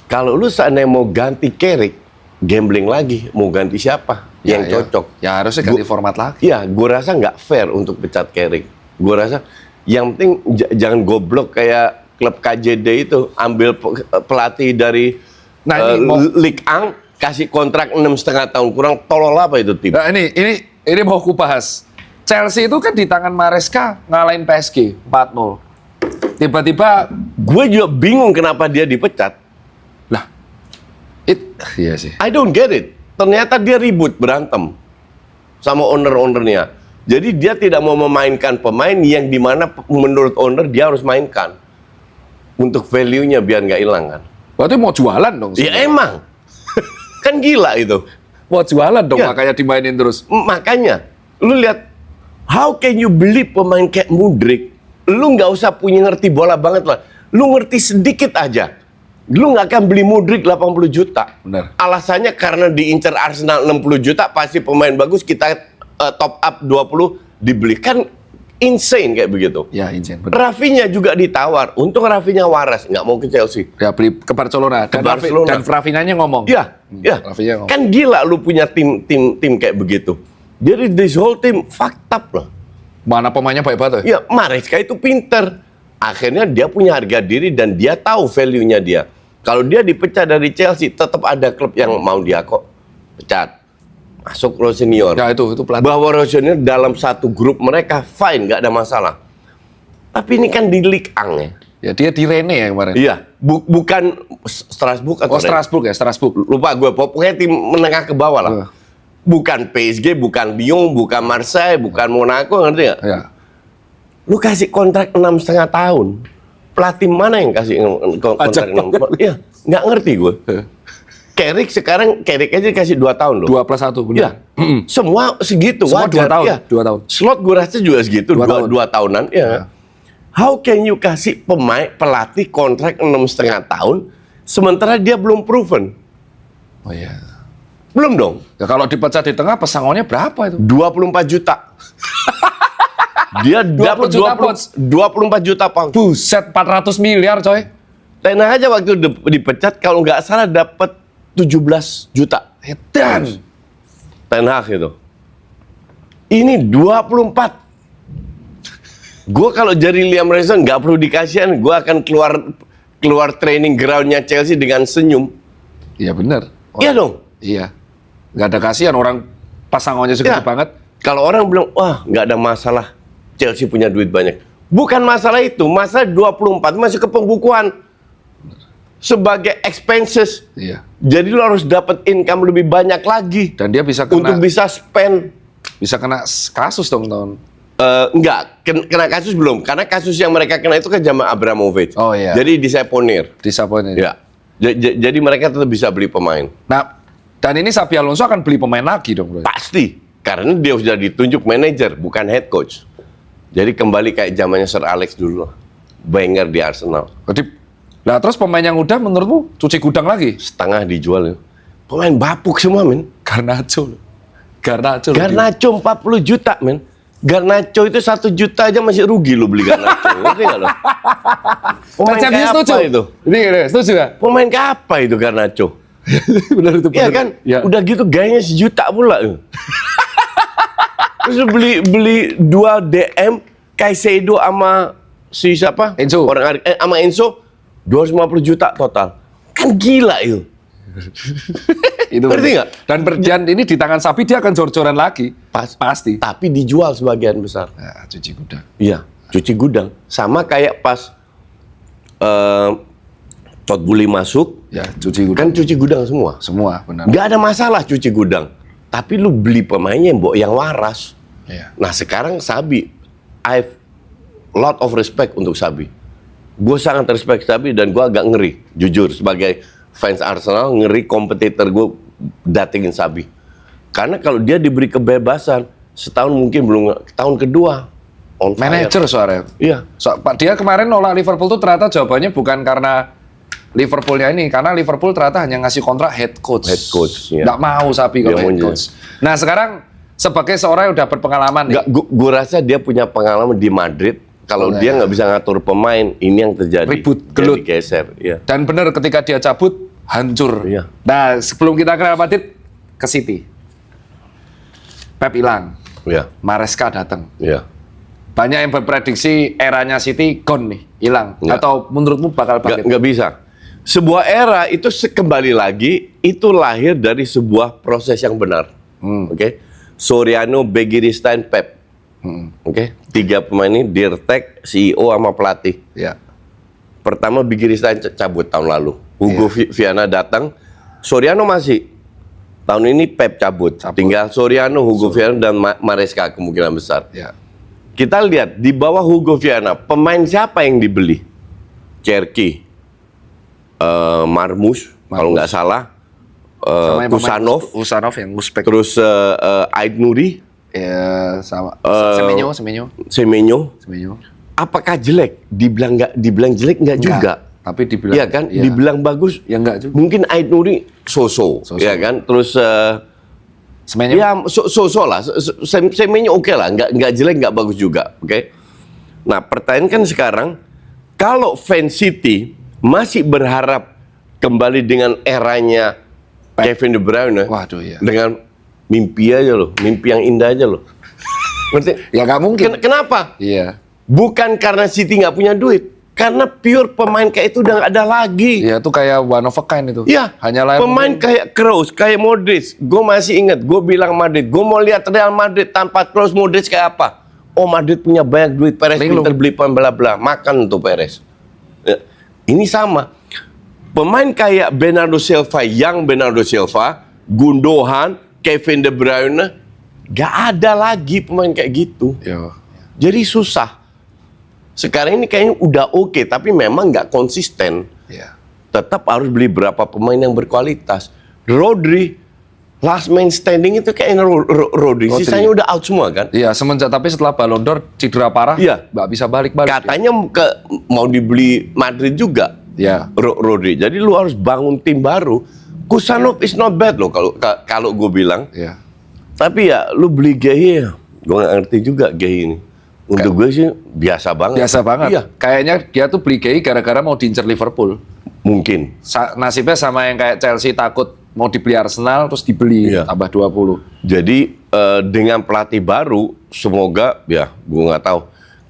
B: kalau lu seandainya mau ganti Carrick, gambling lagi, mau ganti siapa yang cocok?
A: Ya harusnya ganti format lagi.
B: Iya, gue rasa nggak fair untuk pecat Carrick. Gue rasa yang penting jangan goblok kayak klub KJD itu, ambil pelatih dari Ligue 1, kasih kontrak 6,5 tahun, kurang tolol apa itu tim?
A: Nah, ini mau ku bahas. Chelsea itu kan di tangan Maresca ngalahin PSG 4-0. Tiba-tiba
B: gue juga bingung kenapa dia dipecat.
A: Iya sih.
B: I don't get it. Ternyata dia ribut, berantem sama owner-ownernya. Jadi dia tidak mau memainkan pemain yang dimana menurut owner dia harus mainkan. Untuk value-nya biar nggak hilang kan.
A: Berarti mau jualan dong.
B: Ya emang. Kan gila itu.
A: Mau jualan dong
B: Ya.
A: makanya dimainin terus.
B: Makanya, lu lihat, how can you beli pemain kayak Mudryk? Lu nggak usah punya ngerti bola banget lah. Lu ngerti sedikit aja. Lu nggak akan beli Mudryk 80 juta.
A: Benar.
B: Alasannya karena diincar Arsenal 60 juta, pasti pemain bagus kita top up 20 dibeli. Kan insane kayak begitu.
A: Ya, insane. Benar.
B: Rafinha juga ditawar. Untung Rafinha waras, nggak mau ke Chelsea.
A: Ya beli ke Barcelona.
B: Ke Barcelona.
A: Dan Rafinha-nya ngomong.
B: Iya, iya.
A: Rafinha ngomong.
B: Kan gila lu punya tim kayak begitu. Jadi this whole team fucked up loh.
A: Mana pemainnya baik banget.
B: Ya, Maresca itu pinter. Akhirnya dia punya harga diri dan dia tahu value-nya dia. Kalau dia dipecat dari Chelsea, tetap ada klub yang mau dia kok pecat. Masuk Rossinior.
A: Ya itu pelatih.
B: Bahwa Rossinior dalam satu grup mereka fine, nggak ada masalah. Tapi ini kan di Ligue 1 ya.
A: Ya dia di Rennes ya kemarin.
B: Iya, bukan Strasbourg atau
A: Strasbourg ya, Strasbourg.
B: lupa gue, pokoknya tim menengah ke bawah lah. Bukan PSG, bukan Lyon, bukan Marseille, bukan Monaco, ngerti nggak?
A: Ya.
B: Lu kasih kontrak 6,5 tahun. Pelatih mana yang kasih kontrak 6? Iya, nggak ngerti gue. Carrick sekarang aja dikasih 2 tahun loh.
A: 2+1 benar.
B: Ya, semua segitu.
A: Semua 2
B: wajar.
A: tahun.
B: Ya.
A: 2 tahun.
B: Slot gue rasa juga segitu,
A: 2 tahun.
B: 2 tahunan. Ya. How can you kasih pelatih kontrak 6,5 tahun, sementara dia belum proven?
A: Oh iya.
B: Belum dong.
A: Ya, kalau dipecat di tengah pesangonnya berapa itu?
B: 24 juta. Dia dapat 24 juta pound.
A: Buset, 400 miliar coy.
B: Ten Hag aja waktu dipecat kalau nggak salah dapat 17 juta.
A: Edan.
B: Ten Hag itu. Ini 24. Gue kalau jadi Liam Neeson nggak perlu dikasihan, gue akan keluar training groundnya Chelsea dengan senyum.
A: Iya benar.
B: Iya dong.
A: Iya. Nggak ada kasihan orang pasangannya segitu
B: Ya.
A: banget.
B: Kalau orang bilang, wah nggak ada masalah, Chelsea punya duit banyak. Bukan masalah itu, masalah 24 masih ke pembukuan. Sebagai expenses.
A: Iya.
B: Jadi lo harus dapat income lebih banyak lagi.
A: Dan dia bisa kena
B: Untuk bisa spend.
A: bisa kena kasus dong, tahun.
B: Enggak, kena kasus belum. Karena kasus yang mereka kena itu kan zaman Abramovich.
A: Oh, iya.
B: Jadi diseponir.
A: Disappointed.
B: Ya. Jadi mereka tetap bisa beli pemain.
A: Nah, dan ini Xabi Alonso akan beli pemain lagi dong, bro.
B: Pasti. Karena dia sudah ditunjuk manajer, bukan head coach. Jadi kembali kayak zamannya Sir Alex dulu. Wenger di Arsenal.
A: Jadi, nah terus pemain yang udah menurutmu cuci gudang lagi?
B: Setengah dijual. Ya. Pemain bapuk semua, men.
A: Garnacho loh. Garnacho.
B: Garnacho 40 juta, men. Garnacho itu 1 juta aja masih rugi lo beli Garnacho. Ngerti nggak lo? Pemain
A: Xabi
B: kayak
A: setuju.
B: apa itu?
A: Ini setuju ya?
B: Pemain kayak apa itu Garnacho?
A: Benar itu.
B: Iya
A: benar.
B: kan?
A: Ya.
B: Udah gitu gayanya 1 juta pula. Terus beli 2 DM Caicedo sama si siapa?
A: Enzo.
B: Sama Enzo 250 juta total. Kan gila itu.
A: Itu
B: Ngerti
A: benar.
B: nggak?
A: Dan berdian ini di tangan Xabi dia akan jor-joran lagi. Pasti.
B: Tapi dijual sebagian besar.
A: Nah, cuci gudang.
B: Iya, cuci gudang. Sama kayak pas Todd Boehly masuk,
A: Ya, cuci gudang.
B: kan cuci gudang semua.
A: Semua, benar.
B: Nggak ada masalah cuci gudang. Tapi lu beli pemainnya yang waras.
A: Iya.
B: Nah sekarang Xabi, I've lot of respect untuk Xabi. Gue sangat respect Xabi dan gue agak ngeri, jujur sebagai fans Arsenal ngeri kompetitor gue datengin Xabi. Karena kalau dia diberi kebebasan setahun mungkin belum, tahun kedua on fire.
A: Manajer soalnya.
B: Iya.
A: Pak dia kemarin nolak Liverpool tuh ternyata jawabannya bukan karena Liverpoolnya ini, karena Liverpool ternyata hanya ngasih kontrak head coach.
B: Head coach, iya.
A: Nggak mau Xabi kalau
B: Dia
A: head
B: maunya.
A: coach. Nah sekarang sebagai seorang yang udah berpengalaman nih.
B: Gue rasa dia punya pengalaman di Madrid. Kalau
A: Oh,
B: dia
A: iya.
B: nggak bisa ngatur pemain, ini yang terjadi.
A: Ribut,
B: Jadi
A: gelut.
B: geser. Iya.
A: Dan benar ketika dia cabut, hancur.
B: Iya.
A: Nah sebelum kita ke Real Madrid, ke City. Pep hilang,
B: Iya.
A: Maresca datang.
B: Iya.
A: Banyak yang berprediksi eranya City gone nih, hilang.
B: Nggak.
A: Atau menurutmu bakal bangkit?
B: Nggak bisa. Sebuah era itu kembali lagi itu lahir dari sebuah proses yang benar. Oke, Soriano, Begiristain, Pep. Oke, 3 pemain ini dirtek CEO sama pelatih.
A: Ya.
B: Pertama Begiristain cabut tahun lalu. Hugo Viana datang, Soriano masih. Tahun ini Pep cabut. Tinggal Soriano, Hugo Viana dan Maresca kemungkinan besar.
A: Ya.
B: Kita lihat di bawah Hugo Viana, pemain siapa yang dibeli? Cherki, Marmus, kalau nggak salah,
A: Sama yang pemain
B: Kusanov,
A: Kusanov yang Uzbek.
B: terus Aid Nuri,
A: Ya, sama. Semenyo.
B: Semenyo. Apakah jelek? Dibilang jelek nggak juga.
A: Tapi dibilang.
B: Iya kan?
A: Ya.
B: Dibilang bagus.
A: Ya enggak juga.
B: Mungkin Aid Nuri so-so, ya kan? Terus
A: Semenyo.
B: ya so-so lah. Semenyo oke lah, nggak jelek, nggak bagus juga, oke? Nah, pertanyaan kan sekarang, kalau fans City masih berharap kembali dengan eranya Kevin De Bruyne,
A: Waduh ya.
B: dengan mimpi aja loh, mimpi yang indah aja loh. Ngerti?
A: Ya nggak mungkin.
B: Kenapa?
A: Iya.
B: Bukan karena City nggak punya duit, karena pure pemain kayak itu udah nggak ada lagi.
A: Iya itu kayak one of a kind itu.
B: Iya,
A: Hanya lain
B: pemain kayak Kroos, kayak Modric. Gue masih ingat, gue bilang Madrid. Gue mau lihat Real Madrid tanpa Kroos, Modric kayak apa. Oh, Madrid punya banyak duit, Perez
A: Linglung.
B: pinter beli pemain bla-bla. Makan tuh Perez. Ya, ini sama. Pemain kayak Bernardo Silva, Bernardo Silva, Gundogan, Kevin De Bruyne, gak ada lagi pemain kayak gitu.
A: Yo.
B: Jadi susah. Sekarang ini kayaknya udah oke, tapi memang nggak konsisten.
A: Iya.
B: Tetap harus beli berapa pemain yang berkualitas. Rodri last man standing itu kayaknya Rodri. Sisanya udah out semua kan?
A: Iya, semenjak tapi setelah Ballon d'Or cedera parah,
B: Iya.
A: nggak bisa balik-balik.
B: Katanya mau dibeli Madrid juga.
A: Ya.
B: Rodri. Jadi lu harus bangun tim baru. Kusanov is not bad loh kalau gue bilang.
A: Iya.
B: Tapi ya lu beli Gueye, gue nggak ngerti juga Gueye ini. Untuk gue sih biasa banget.
A: Biasa banget.
B: Iya.
A: Kayaknya dia tuh beli Gueye gara-gara mau diincar Liverpool.
B: Mungkin.
A: Nasibnya sama yang kayak Chelsea takut mau dibeli Arsenal terus dibeli
B: Iya.
A: tambah 20.
B: Jadi dengan pelatih baru, semoga ya gue nggak tahu.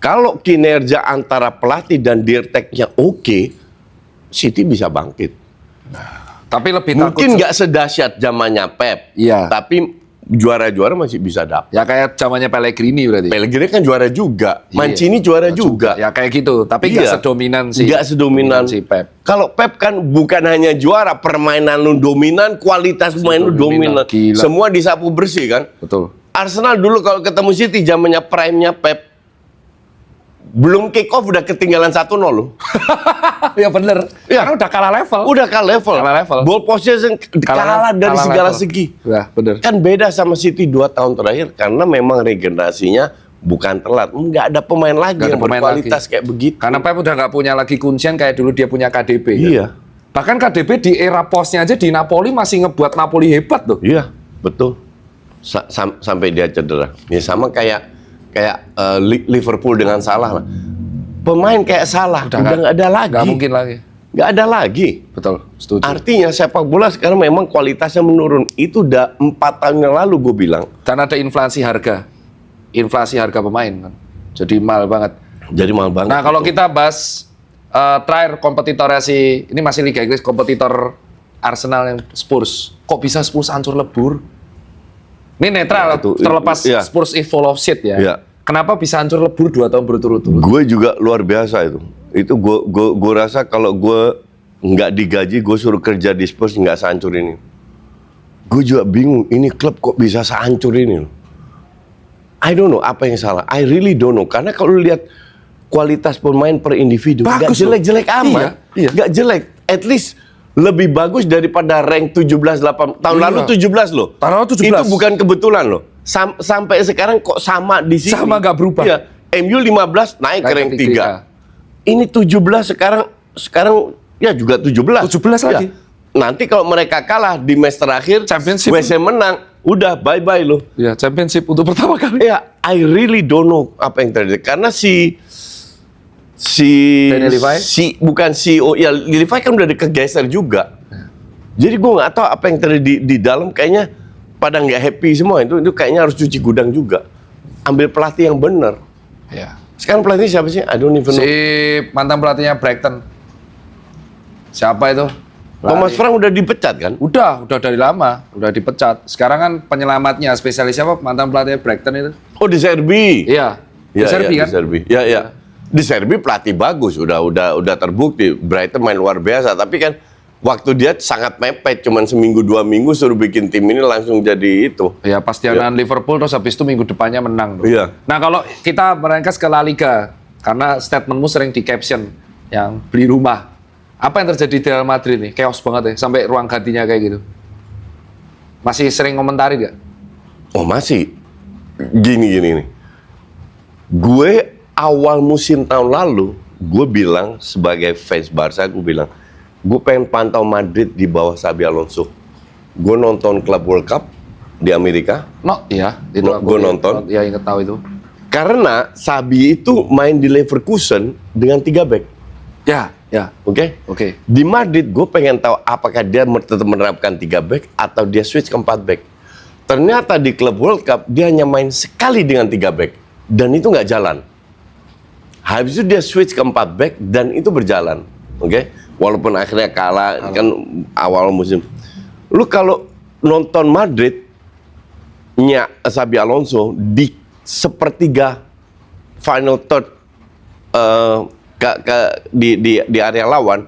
B: Kalau kinerja antara pelatih dan dirteknya oke, City bisa bangkit.
A: Tapi lebih
B: Mungkin
A: takut
B: nggak sedahsyat zamannya Pep,
A: Iya.
B: tapi juara-juara masih bisa dapat.
A: ya kayak zamannya Pellegrini berarti.
B: Pellegrini kan juara juga,
A: Iya.
B: Mancini juara juga.
A: Ya kayak gitu, tapi nggak
B: Iya.
A: sedominan sih.
B: Nggak sedominan
A: si Pep.
B: Kalau Pep kan bukan hanya juara, permainan lu dominan, kualitas pemain lu dominan.
A: Gila.
B: Semua disapu bersih kan.
A: Betul.
B: Arsenal dulu kalau ketemu City zamannya prime-nya Pep, belum kick off udah ketinggalan 1-0 loh.
A: Ya bener.
B: Iya.
A: Karena udah kalah level.
B: Udah kalah level.
A: Kalah level.
B: Ball possession kalah dari segala
A: level.
B: segi.
A: Ya bener.
B: Kan beda sama City 2 tahun terakhir karena memang regenerasinya bukan telat. Nggak ada pemain lagi
A: Nggak ada
B: yang
A: pemain
B: berkualitas
A: lagi.
B: kayak begitu.
A: Karena Pep udah nggak punya lagi kuncian kayak dulu dia punya KDB. kan?
B: Iya.
A: Bahkan KDB di era posnya aja di Napoli masih ngebuat Napoli hebat tuh.
B: Iya, betul. Sampai dia cedera. Ya sama kayak Liverpool dengan Salah lah. Pemain kayak Salah udah nggak ada lagi.
A: Nggak mungkin lagi.
B: Nggak ada lagi.
A: Betul, setuju.
B: Artinya sepak bola sekarang memang kualitasnya menurun. Itu udah 4 tahun yang lalu gue bilang.
A: Dan ada inflasi harga pemain kan. Jadi mahal banget.
B: Jadi mahal banget.
A: Nah kalau kita bahas terakhir kompetitornya ini masih Liga Inggris, kompetitor Arsenal yang Spurs. Kok bisa Spurs hancur lebur? Ini netral,
B: Itu,
A: terlepas
B: iya.
A: Spurs is full of shit ya.
B: Iya.
A: Kenapa bisa hancur lebur 2 tahun berturut-turut?
B: Gue juga luar biasa itu. Itu gue rasa kalau gue nggak digaji, gue suruh kerja di Spurs nggak sehancur ini. Gue juga bingung, ini klub kok bisa sehancur ini loh. I don't know apa yang salah. I really don't know. Karena kalau lihat kualitas pemain per individu, nggak
A: Bagus
B: jelek-jelek
A: loh.
B: amat.
A: Iya.
B: Nggak jelek. At least lebih bagus daripada rank 17-8. Tahun
A: Iya.
B: lalu 17 loh.
A: Tahun lalu 17.
B: Itu bukan kebetulan loh. Sampai sekarang kok sama di sini.
A: Sama nggak berubah.
B: Iya. MU 15 naik ke rank 3. Ini 17 sekarang ya juga 17.
A: 17 lagi.
B: Ya. Nanti kalau mereka kalah di match terakhir,
A: Championship.
B: West Ham menang, udah bye-bye loh.
A: Ya, championship untuk pertama kali.
B: Ya, I really don't know apa yang terjadi. Karena si
A: Daniel Levy?
B: bukan CEO, ya Levy kan udah kegeser juga. Jadi gue nggak tahu apa yang terjadi di dalam. Kayaknya pada nggak happy semua. Itu kayaknya harus cuci gudang juga. Ambil pelatih yang benar.
A: Ya.
B: Sekarang pelatih siapa sih? I don't even know.
A: Si mantan pelatihnya Brighton. Siapa itu?
B: Thomas Frank udah dipecat kan?
A: Udah dari lama, udah dipecat. Sekarang kan penyelamatnya spesialis siapa? Mantan pelatih Brighton itu.
B: Oh, di Serbi.
A: Iya.
B: Ya,
A: Serbi kan?
B: Di Serbi. Ya, ya. Di Serbi pelatih bagus, udah terbukti. Brighton main luar biasa, tapi kan waktu dia sangat mepet, cuman seminggu 2 minggu suruh bikin tim ini langsung jadi itu.
A: Ya pas dia lawan Liverpool terus habis itu minggu depannya menang. Tuh.
B: Iya.
A: Nah kalau kita merengkas ke La Liga, karena statementmu sering di caption yang beli rumah. Apa yang terjadi di Real Madrid nih? Chaos banget ya, sampai ruang gantinya kayak gitu. Masih sering komentari nggak?
B: Oh masih. Gini nih. Gue awal musim tahun lalu, gue bilang sebagai fans Barca, gue bilang, gue pengen pantau Madrid di bawah Xabi Alonso. Gue nonton Club World Cup di Amerika.
A: Iya. Itu
B: Gue nonton.
A: Ya inget tahu itu.
B: Karena Xabi itu main di Leverkusen dengan 3 back.
A: Ya.
B: Oke?
A: Oke.
B: Di Madrid, gue pengen tahu apakah dia tetap menerapkan 3 back atau dia switch ke 4 back. Ternyata di Club World Cup, dia hanya main sekali dengan 3 back. Dan itu nggak jalan. Habis itu dia switch ke 4 back dan itu berjalan. Oke? Walaupun akhirnya kalah, kan awal musim. Lu kalau nonton Madrid-nya Xabi Alonso di sepertiga final third di area lawan,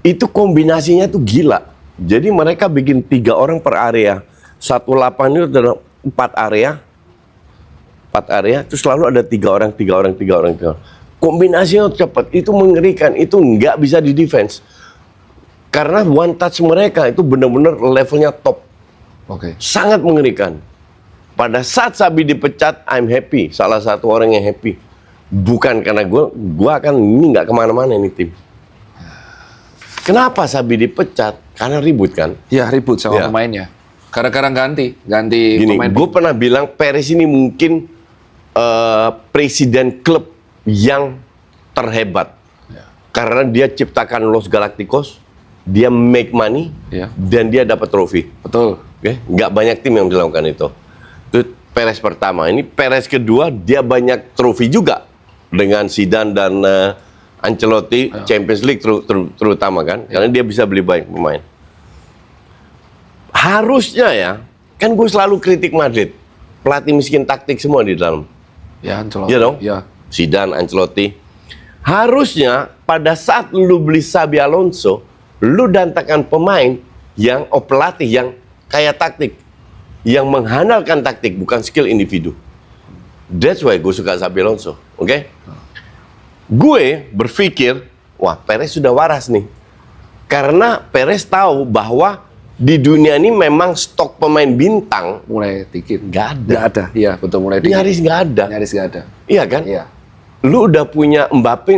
B: itu kombinasinya tuh gila. Jadi mereka bikin 3 orang per area. 18 itu adalah 4 area, terus selalu ada 3 orang. Kombinasinya cepat, itu mengerikan, itu nggak bisa di defense. Karena one touch mereka itu benar-benar levelnya top.
A: Oke.
B: Sangat mengerikan. Pada saat Xabi dipecat, I'm happy. Salah satu orang yang happy. Bukan karena gue akan ini nggak kemana-mana ini tim. Kenapa Xabi dipecat? Karena ribut kan?
A: Ya ribut sama
B: Ya.
A: pemainnya. Gara-gara ganti
B: Gini,
A: pemain.
B: gue pernah bilang Perez ini mungkin presiden klub yang terhebat. Karena dia ciptakan Los Galacticos, dia make money,
A: Ya.
B: dan dia dapat trofi.
A: Betul.
B: Oke, nggak banyak tim yang melakukan itu. Itu Perez pertama. Ini Perez kedua, dia banyak trofi juga dengan Zidane dan Ancelotti, Champions League terutama kan, karena dia bisa beli banyak pemain. Harusnya ya, kan gue selalu kritik Madrid, pelatih miskin taktik semua di dalam.
A: Ya, Ancelotti.
B: Iya dong?
A: Ya.
B: Zidane, Ancelotti. Harusnya pada saat lu beli Xabi Alonso, lu datangkan pemain yang pelatih yang kaya taktik, yang mengandalkan taktik bukan skill individu. That's why gue suka Xabi Alonso, oke? Gue berpikir, wah Perez sudah waras nih, karena Perez tahu bahwa di dunia ini memang stok pemain bintang
A: Mulai dikit.
B: nggak ada,
A: Nggak ada. Iya, betul mulai dikit.
B: nyaris nggak ada,
A: Nyaris nggak ada.
B: iya kan?
A: Iya.
B: Lu udah punya Mbappe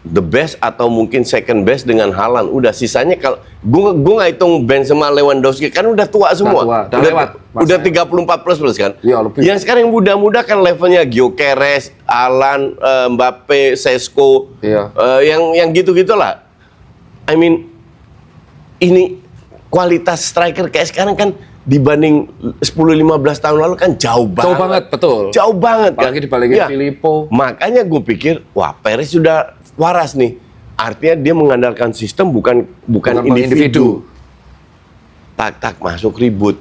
B: the best atau mungkin second best dengan Haaland. Udah sisanya kalau gua nggak hitung Benzema, Lewandowski kan udah tua semua.
A: Udah lewat
B: Udah
A: masanya.
B: 34 plus kan?
A: Iya, lebih.
B: Yang sekarang yang muda-muda kan levelnya Gyökeres, Haaland, Mbappe, Sesko.
A: Iya.
B: Yang gitu-gitulah. I mean ini kualitas striker kayak sekarang kan dibanding 10-15 tahun lalu kan jauh banget.
A: Jauh banget, betul.
B: Jauh banget kan.
A: Apalagi dibalikin
B: Iya.
A: Filippo.
B: Makanya gue pikir, wah Perez sudah waras nih. Artinya dia mengandalkan sistem bukan individu. Tak masuk ribut.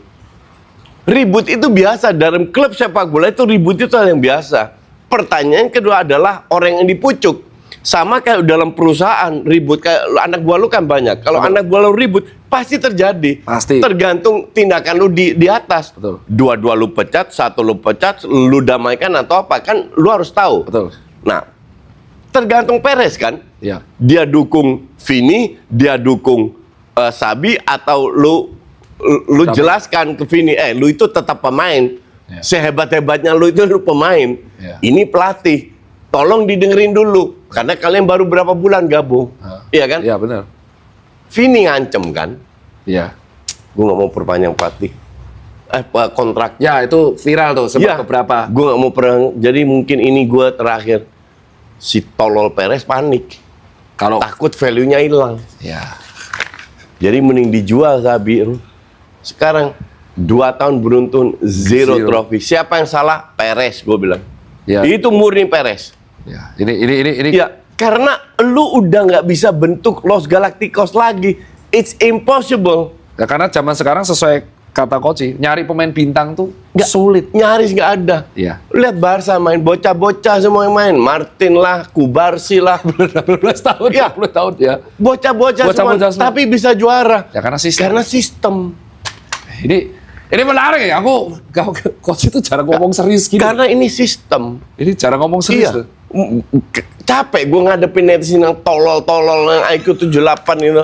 B: Ribut itu biasa dalam klub sepak bola, itu ribut itu hal yang biasa. Pertanyaan kedua adalah orang yang dipucuk. Sama kayak dalam perusahaan ribut, kayak anak buah lu kan banyak. Kalau anak buah lu ribut pasti terjadi.
A: Pasti.
B: Tergantung tindakan lu di atas.
A: Betul.
B: Dua-dua lu pecat, satu lu pecat, lu damaikan atau apa kan lu harus tahu.
A: Betul.
B: Nah, tergantung Perez kan.
A: Iya.
B: Dia dukung Vini, dia dukung Xabi, atau lu
A: Xabi.
B: jelaskan ke Vini, lu itu tetap pemain.
A: Ya.
B: Sehebat-hebatnya lu itu lu pemain.
A: Ya.
B: Ini pelatih. Tolong didengerin dulu karena kalian baru berapa bulan gabung. Iya kan?
A: Iya, benar.
B: Vini ngancem kan.
A: Iya.
B: Gue nggak mau perpanjang pelatih. Kontrak.
A: Ya, itu viral tuh
B: Iya.
A: sempat beberapa.
B: Gue nggak mau perang. Jadi mungkin ini gue terakhir. Si tolol Perez panik.
A: Kalau
B: Takut value-nya hilang.
A: ya.
B: Jadi mending dijual Xabi. Sekarang 2 tahun beruntun zero trofi. Siapa yang salah? Perez, gue bilang.
A: Ya.
B: Itu murni Perez.
A: Ya. Ini
B: Ya, karena lu udah nggak bisa bentuk Los Galacticos lagi. It's impossible.
A: ya, karena zaman sekarang sesuai kata Koci, nyari pemain bintang tuh sulit.
B: Nyaris nggak ada.
A: Iya.
B: Lihat Barca main, bocah-bocah semua yang main. Martin lah, Kubarsi lah.
A: 12 tahun,
B: Ya.
A: 20 tahun ya.
B: Bocah-bocah semua,
A: Bocah-bocah semua.
B: tapi bisa juara.
A: Ya karena sistem.
B: Karena sistem.
A: Ini menarik ya. Coach itu jarang ngomong serius gini.
B: Karena ini sistem.
A: Ini jarang ngomong serius.
B: Iya.
A: Tuh.
B: Capek gue ngadepin netizen yang tolol-tolol yang IQ 78 itu.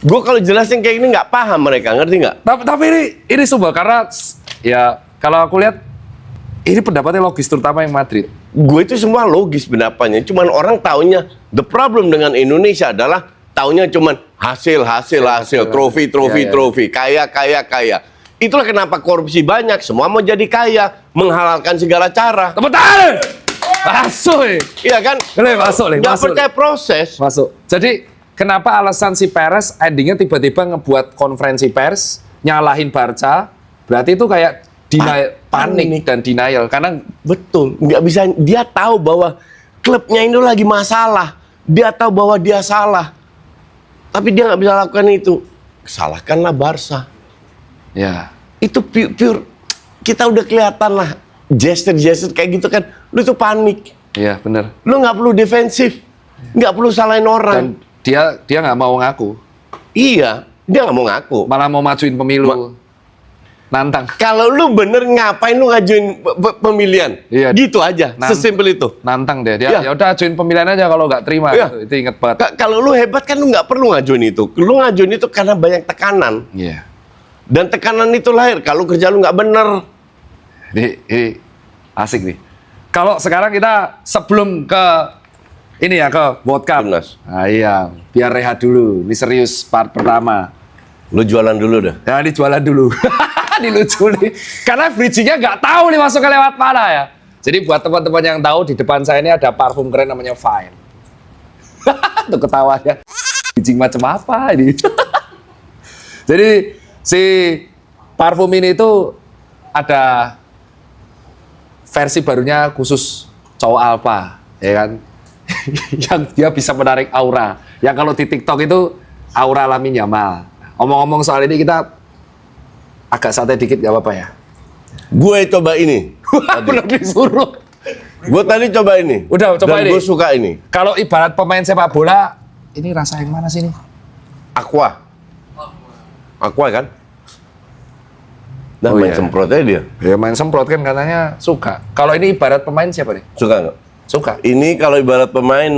B: Gue kalau jelasin kayak gini nggak paham mereka, ngerti nggak?
A: Tapi ini sumpah karena ya kalau aku lihat ini pendapatnya logis terutama yang Madrid.
B: Gue itu semua logis pendapatnya. Cuman orang taunya the problem dengan Indonesia adalah taunya cuman hasil, trofi,
A: Ya.
B: kaya. Itulah kenapa korupsi banyak. Semua mau jadi kaya, menghalalkan segala cara.
A: Tepuk tangan. Masuk.
B: Iya kan?
A: Masuk.
B: Nggak percaya proses.
A: Masuk. Jadi kenapa alasan si Perez endingnya tiba-tiba ngebuat konferensi pers nyalahin Barca? Berarti itu kayak panik dan denial karena
B: Betul, nggak bisa. Dia tahu bahwa klubnya itu lagi masalah. Dia tahu bahwa dia salah, tapi dia nggak bisa lakukan itu. Salahkanlah Barca.
A: ya
B: Itu pure. Kita udah kelihatan lah gesture kayak gitu kan. Lu tuh panik.
A: iya benar.
B: Lu nggak perlu defensif, nggak perlu salahin
A: Dan
B: orang.
A: dia nggak mau ngaku,
B: Iya, dia nggak mau ngaku.
A: malah mau majuin pemilu. Nantang.
B: Kalau lu bener ngapain lu ngajuin pemilihan?
A: Iya.
B: Gitu aja, sesimpel itu.
A: Nantang deh. Dia
B: Iya.
A: ya udah ajuin pemilihan aja kalau nggak terima.
B: Iya.
A: Itu inget banget.
B: Kalau lu hebat kan lu nggak perlu ngajuin itu. Lu ngajuin itu karena banyak tekanan.
A: Iya.
B: Dan tekanan itu lahir kalau kerja lu nggak bener.
A: Ini asik nih. Kalau sekarang kita sebelum ke ini ya ke World Cup.
B: Timnas.
A: Nah, iya, biar rehat dulu. Ini serius part pertama.
B: Lu jualan dulu dah.
A: Ya, ini jualan dulu. Ini lucu nih. Karena bridging-nya nggak tahu nih masuknya lewat mana ya. Jadi buat teman-teman yang tahu di depan saya ini ada parfum keren namanya Fine. Tuh ketawanya. Bridging macam apa ini? Jadi si parfum ini itu ada versi barunya khusus cowok alpha, ya kan? Yang dia bisa menarik aura. Yang kalau di TikTok itu aura Lamine Yamal. Omong-omong soal ini kita agak santai dikit, gak apa-apa ya?
B: Gue coba ini.
A: Belum disuruh.
B: Gue tadi coba ini.
A: Udah, coba
B: Dan
A: ini.
B: gue suka ini.
A: Kalau ibarat pemain sepak bola, ini rasa yang mana sih ini?
B: Aqua. Aqua kan? Nah,
A: Oh,
B: main
A: iya.
B: semprot aja dia.
A: Ya main semprot kan katanya suka. Kalau ini ibarat pemain siapa nih?
B: Suka nggak?
A: Suka.
B: Ini kalau ibarat pemain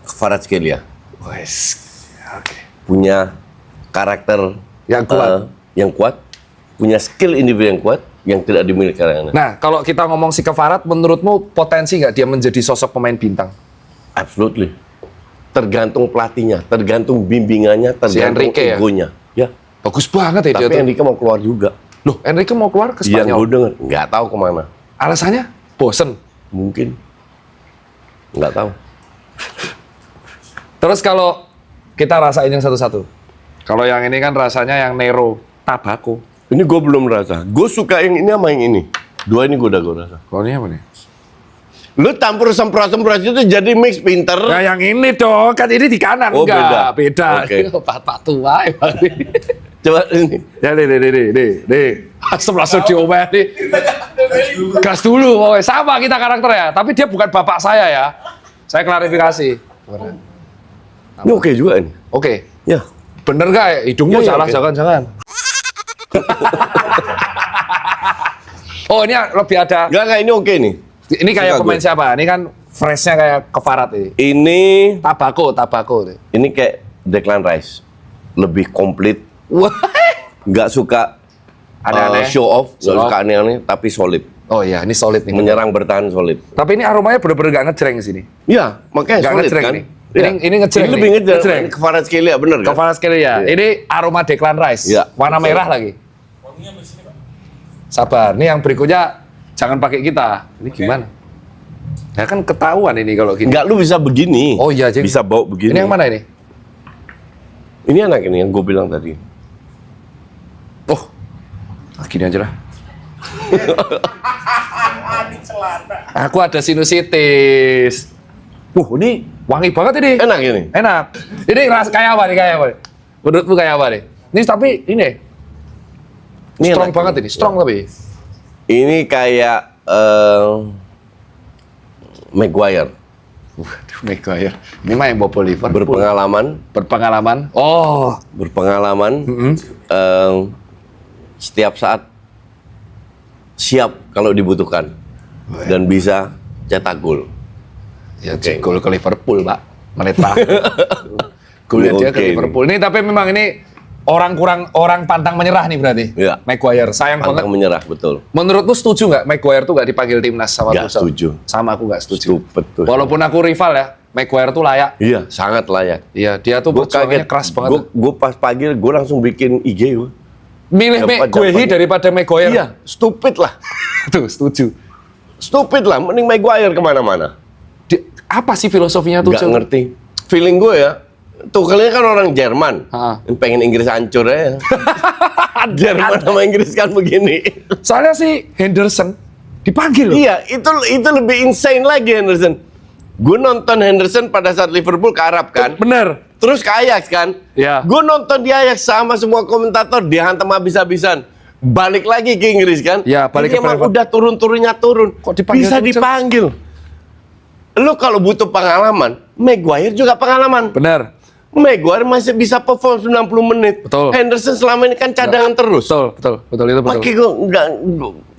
B: Kvaratskhelia.
A: Wes. Oke.
B: Punya karakter
A: Yang kuat.
B: yang kuat, punya skill individu yang kuat yang tidak dimiliki orang lain.
A: Nah, kalau kita ngomong si Kvarat, menurutmu potensi nggak dia menjadi sosok pemain bintang?
B: Absolutely. Tergantung pelatihnya, tergantung bimbingannya, tergantung
A: Enrique ya?
B: egonya. Ya.
A: Bagus banget ya dia
B: Tapi
A: tuh.
B: Enrique mau keluar juga.
A: Loh, Enrique mau keluar ke
B: Yang gue
A: Spanyol.
B: denger, nggak tahu kemana.
A: Alasannya? Bosen.
B: Mungkin. Nggak tahu.
A: Terus kalau kita rasain yang satu-satu. Kalau yang ini kan rasanya yang Nero, tabako.
B: Ini gue belum rasa. Gue suka yang ini sama yang ini. Dua ini gue rasa.
A: Kalau ini apa nih?
B: Lu campur semprot-semprot itu jadi mix pinter.
A: Nah, yang ini dong, kan ini di kanan.
B: Oh,
A: enggak, beda.
B: Oke.
A: Pak tua emang ini.
B: Coba ini.
A: Ya, nih. Langsung diomel nih. Gas dulu, pokoknya. Sama kita karakternya. Tapi dia bukan bapak saya ya. Saya klarifikasi.
B: Ini oke juga ini.
A: Oke.
B: Ya.
A: Bener nggak? Hidungmu
B: Iya,
A: salah,
B: oke.
A: jangan. Oh, ini lebih ada.
B: Enggak, ini oke nih.
A: Ini kayak
B: Suka
A: pemain
B: gue.
A: siapa? Ini kan freshnya kayak Kvarat ini.
B: Ini
A: Tabako.
B: ini kayak Declan Rice. Lebih komplit.
A: Wah.
B: Nggak suka
A: Aneh-aneh.
B: show off.
A: Show
B: Nggak suka
A: off.
B: aneh-aneh. Tapi solid.
A: Oh iya, ini solid nih.
B: Menyerang bertahan solid.
A: Tapi ini aromanya bener-bener gak ngejreng di sini.
B: Iya, makanya
A: Nggak
B: solid
A: ngejreng
B: kan.
A: nih. Ini ngejreng
B: Ini lebih
A: nih.
B: ngejreng.
A: Ngejreng.
B: Ini Kvaratskhelia bener kan?
A: Kvarat sekali ya.
B: Iya.
A: Ini aroma Declan Rice.
B: Iya,
A: Warna
B: betul.
A: merah lagi. Sabar. Nih yang berikutnya jangan pakai kita. Ini gimana? Ya kan ketahuan ini kalau gini.
B: Enggak, lu bisa begini.
A: Oh iya, jadi
B: Bisa bawa begini.
A: Ini yang mana ini?
B: Ini enak ini yang gue bilang tadi.
A: Oh, gini aja lah. Aku ada sinusitis. Ini wangi banget ini.
B: Enak ini.
A: Enak. Ini kayak apa nih? Menurutmu kayak apa nih? Ini tapi ini
B: Ini
A: strong
B: enak.
A: banget ini. Strong tapi.
B: Ini kayak Maguire.
A: Waduh, Maguire. Ini mah yang bawa Liverpool.
B: Berpengalaman.
A: Oh.
B: Berpengalaman. Setiap saat siap kalau dibutuhkan. Dan bisa cetak gol.
A: Ya,
B: Oke.
A: gol ke Liverpool, Pak. Menit terakhir. Golnya dia ke
B: Oke,
A: Liverpool. Ini tapi memang ini orang pantang menyerah nih berarti.
B: Iya.
A: Maguire sayang banget.
B: Pantang menyerah, betul.
A: Menurutmu setuju nggak Maguire tuh nggak dipanggil timnas sama
B: Nggak
A: Tuchel?
B: setuju.
A: Sama aku nggak setuju.
B: Stupid tuh.
A: Walaupun aku rival ya, Maguire tuh layak.
B: Iya, sangat layak.
A: Iya, dia tuh
B: Gue
A: perjuangannya
B: kaget.
A: keras banget.
B: Gue pas pagi, gue langsung bikin IG. Gua.
A: Milih
B: Dapat-
A: Guehi
B: dapat.
A: daripada Maguire.
B: Iya, stupid lah.
A: Tuh, setuju.
B: Stupid lah, mending Maguire kemana-mana.
A: Apa sih filosofinya
B: Nggak
A: Tuchel?
B: ngerti. Feeling gue ya, Tuchelnya kan orang Jerman.
A: Ha.
B: Pengen Inggris hancur aja. Jerman sama Inggris kan begini.
A: Soalnya si Henderson dipanggil loh.
B: Iya, itu lebih insane lagi Henderson. Gue nonton Henderson pada saat Liverpool ke Arab kan.
A: Bener.
B: Terus ke Ajax kan.
A: Iya.
B: Gue nonton di Ajax sama semua komentator dihantam habis-habisan. Balik lagi ke Inggris kan.
A: Iya, balik
B: Ini
A: ke
B: emang
A: Brentford.
B: udah turun-turunnya turun.
A: Kok dipanggil
B: Bisa
A: Tuchel?
B: dipanggil. Lu kalau butuh pengalaman, Maguire juga pengalaman.
A: Bener.
B: Maguire masih bisa perform 90 menit.
A: Betul.
B: Henderson selama ini kan cadangan terus.
A: Betul itu betul.
B: Makanya gue nggak,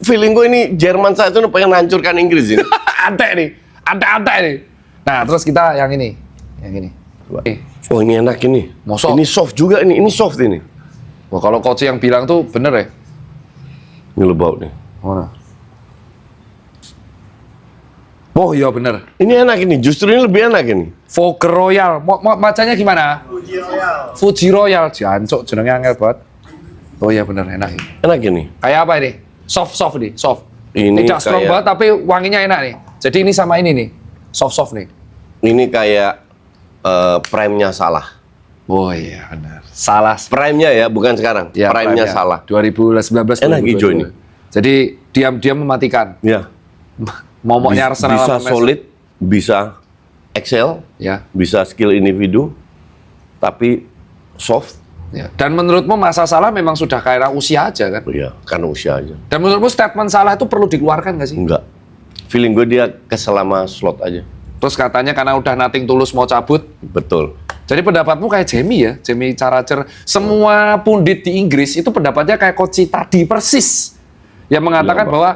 B: feeling gue ini Jerman saat itu pengen hancurkan Inggris ini.
A: Ante nih. Nah, terus kita yang ini. Coba.
B: Oh ini enak ini.
A: Mosok.
B: Ini soft juga ini soft ini.
A: Wah, kalau coach yang bilang tuh bener ya.
B: Ini lebau nih.
A: Mana? Oh iya bener.
B: Ini enak ini, justru ini lebih enak ini.
A: Vogue Royal. Mau bacanya gimana? Fuji Royal. Jancuk jenenge angel banget. Oh iya bener, enak ini.
B: Enak ini.
A: Kayak apa ini? Soft nih, soft.
B: Ini
A: Tidak strong
B: kayak-
A: banget tapi wanginya enak nih. Jadi ini sama ini nih. Soft nih.
B: Ini kayak prime-nya Salah.
A: Oh iya benar. Salah.
B: Prime-nya ya, bukan sekarang.
A: Ya,
B: prime-nya Salah.
A: 2019.
B: Enak hijau ini.
A: Jadi diam-diam mematikan.
B: Ya.
A: Momoknya Arsenal
B: Bisa
A: sama Messi.
B: solid, bisa excel,
A: Ya.
B: bisa skill individu, tapi soft.
A: Ya. Dan menurutmu masa Salah memang sudah kayak usia aja kan?
B: Ya, karena usia aja.
A: Dan menurutmu statement Salah itu perlu dikeluarkan nggak sih?
B: Enggak. Feeling gue dia kesel sama slot aja.
A: Terus katanya karena udah nothing tulus mau cabut.
B: Betul.
A: Jadi pendapatmu kayak Jamie ya, Jamie Carragher. Semua pundit di Inggris itu pendapatnya kayak Coach tadi persis. Yang mengatakan
B: Iya, Pak.
A: bahwa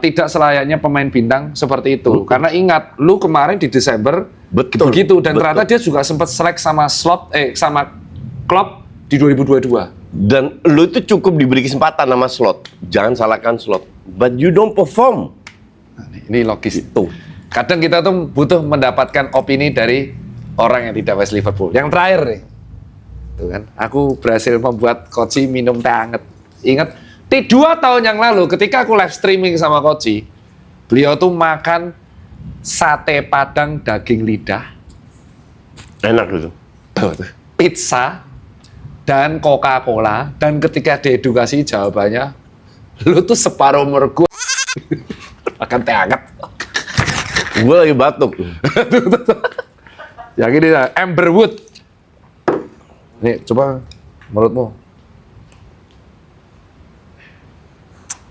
A: tidak selayaknya pemain bintang seperti itu. Karena ingat, lu kemarin di Desember
B: Betul.
A: begitu dan
B: Betul.
A: ternyata dia juga sempat selek sama sama Klopp di 2022.
B: Dan lu itu cukup diberi kesempatan sama slot. Jangan salahkan slot. But you don't perform.
A: Nah, ini logis.
B: Itu.
A: Kadang kita tuh butuh mendapatkan opini dari orang yang tidak fans Liverpool. Yang terakhir nih, tuh kan, aku berhasil membuat Koci minum teh hangat. Ingat, 2 tahun yang lalu ketika aku live streaming sama Koci, beliau tuh makan sate padang daging lidah,
B: Enak gitu.
A: pizza, dan Coca-Cola. Dan ketika diedukasi jawabannya, lu tuh separuh umur gue makan teh hangat.
B: Gue lagi batuk.
A: Yang ini ya, Amberwood. Nih, coba menurutmu.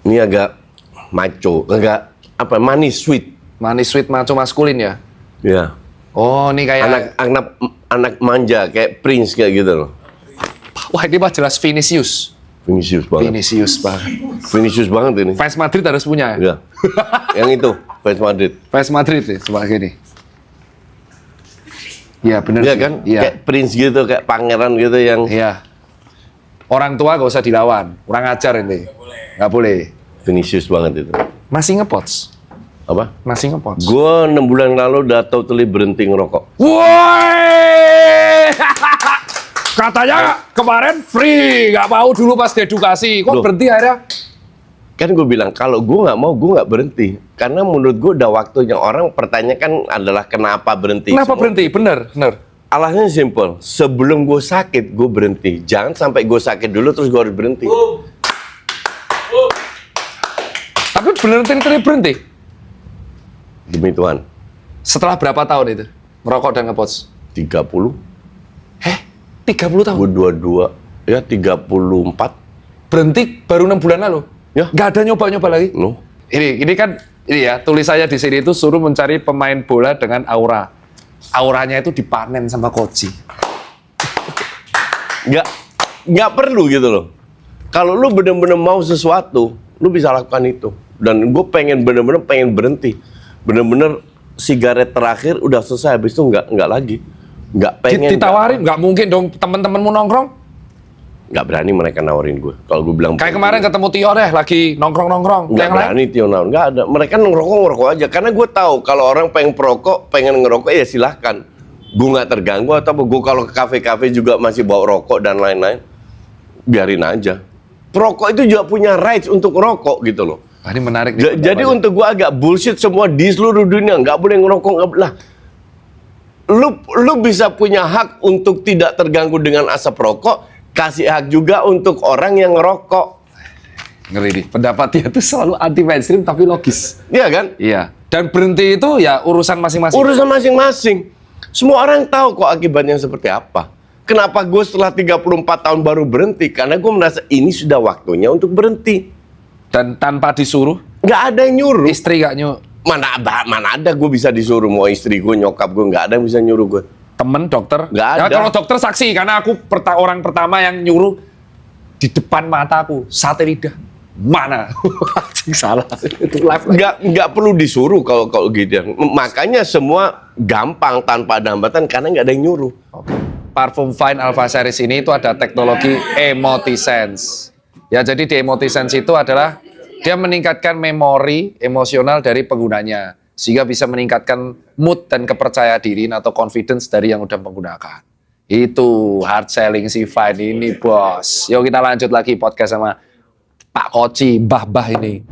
B: Ini agak maco, agak apa manis, sweet.
A: Manis sweet maco maskulin ya?
B: Ya.
A: Oh, ini kayak...
B: Anak manja kayak Prince kayak gitu loh.
A: Wah, ini mah jelas Vinicius.
B: Vinicius banget. Vinicius banget ini.
A: Fans Madrid harus punya ya?
B: Ya. Yang itu, fans Madrid.
A: Fans Madrid ya, coba gini. Iya, bener
B: Iya
A: sih.
B: kan?
A: Iya.
B: Kayak Prince gitu, kayak pangeran gitu yang
A: Iya. Orang tua gak usah dilawan. Kurang ajar ini. Nggak boleh.
B: Vinicius banget itu.
A: Masih ngepots.
B: Apa?
A: Masih ngepots.
B: Gue 6 bulan lalu udah totally berhenti ngerokok.
A: Woi! Katanya kemarin free, nggak mau dulu pas diedukasi. Kok
B: Loh.
A: berhenti akhirnya?
B: Kan gue bilang, kalau gue nggak mau, gue nggak berhenti. Karena menurut gue udah waktunya. Orang pertanyakan adalah kenapa berhenti.
A: Kenapa
B: Semua.
A: berhenti? Bener.
B: Alasannya simple. Sebelum gue sakit, gue berhenti. Jangan sampai gue sakit dulu terus gue harus berhenti.
A: Tapi berhenti.
B: Demi Tuhan.
A: Setelah berapa tahun itu? Merokok dan ngepots?
B: 30.
A: 30 tahun?
B: Gue 22. Ya 34.
A: Berhenti baru 6 bulan lalu?
B: Ya.
A: Nggak ada nyoba-nyoba lagi?
B: No.
A: Ini kan, ini ya, tulisannya di sini itu suruh mencari pemain bola dengan aura. Auranya itu dipanen sama Koji.
B: Nggak perlu gitu loh. Kalau lu bener-bener mau sesuatu, lu bisa lakukan itu. Dan gue bener-bener pengen berhenti. Bener-bener sigaret terakhir udah selesai, habis itu nggak lagi. Nggak pengen.
A: Ditawarin, nggak mungkin dong teman-temanmu nongkrong.
B: Nggak berani mereka nawarin gue. Kalau gue bilang
A: Kayak kemarin ketemu Tio deh, lagi nongkrong-nongkrong.
B: nggak
A: Yang lain?
B: berani Tio nawarin. Nggak ada. Mereka ngerokok aja. Karena gue tahu kalau orang pengen perokok, pengen ngerokok ya silahkan. Gue nggak terganggu. Atau gue kalau ke kafe-kafe juga masih bawa rokok dan lain-lain, biarin aja. Perokok itu juga punya rights untuk rokok gitu loh.
A: Ini menarik. nih
B: Jadi
A: pendapatnya.
B: untuk gue agak bullshit semua di seluruh dunia, nggak boleh ngerokok, nggak lah. Lu bisa punya hak untuk tidak terganggu dengan asap rokok, kasih hak juga untuk orang yang ngerokok.
A: Ngeri nih, pendapatnya itu selalu anti mainstream tapi logis.
B: Iya kan?
A: Iya. Dan berhenti itu ya urusan masing-masing.
B: Urusan masing-masing. Semua orang tahu kok akibatnya seperti apa. Kenapa gue setelah 34 tahun baru berhenti? Karena gue merasa ini sudah waktunya untuk berhenti.
A: Dan tanpa disuruh,
B: Nggak ada yang nyuruh.
A: istri gak nyuruh.
B: Mana ada gue bisa disuruh, mau istri gue, nyokap gue, nggak ada yang bisa nyuruh gue.
A: Temen dokter?
B: Nggak
A: Ya,
B: ada.
A: kalau dokter saksi, karena aku orang pertama yang nyuruh di depan mataku, sate lidah. Mana? Salah. Itu live.
B: Nggak perlu disuruh kalau gitu. Makanya semua gampang tanpa ada hambatan karena nggak ada yang nyuruh.
A: Oke. Parfum Fine Alpha Series ini itu ada teknologi Emotisense. Ya, jadi di Emotisense itu adalah dia meningkatkan memori emosional dari penggunanya sehingga bisa meningkatkan mood dan kepercayaan diri atau confidence dari yang udah menggunakan. Itu hard selling si Fine ini, bos. Yuk kita lanjut lagi podcast sama Pak Koci, Mbah ini.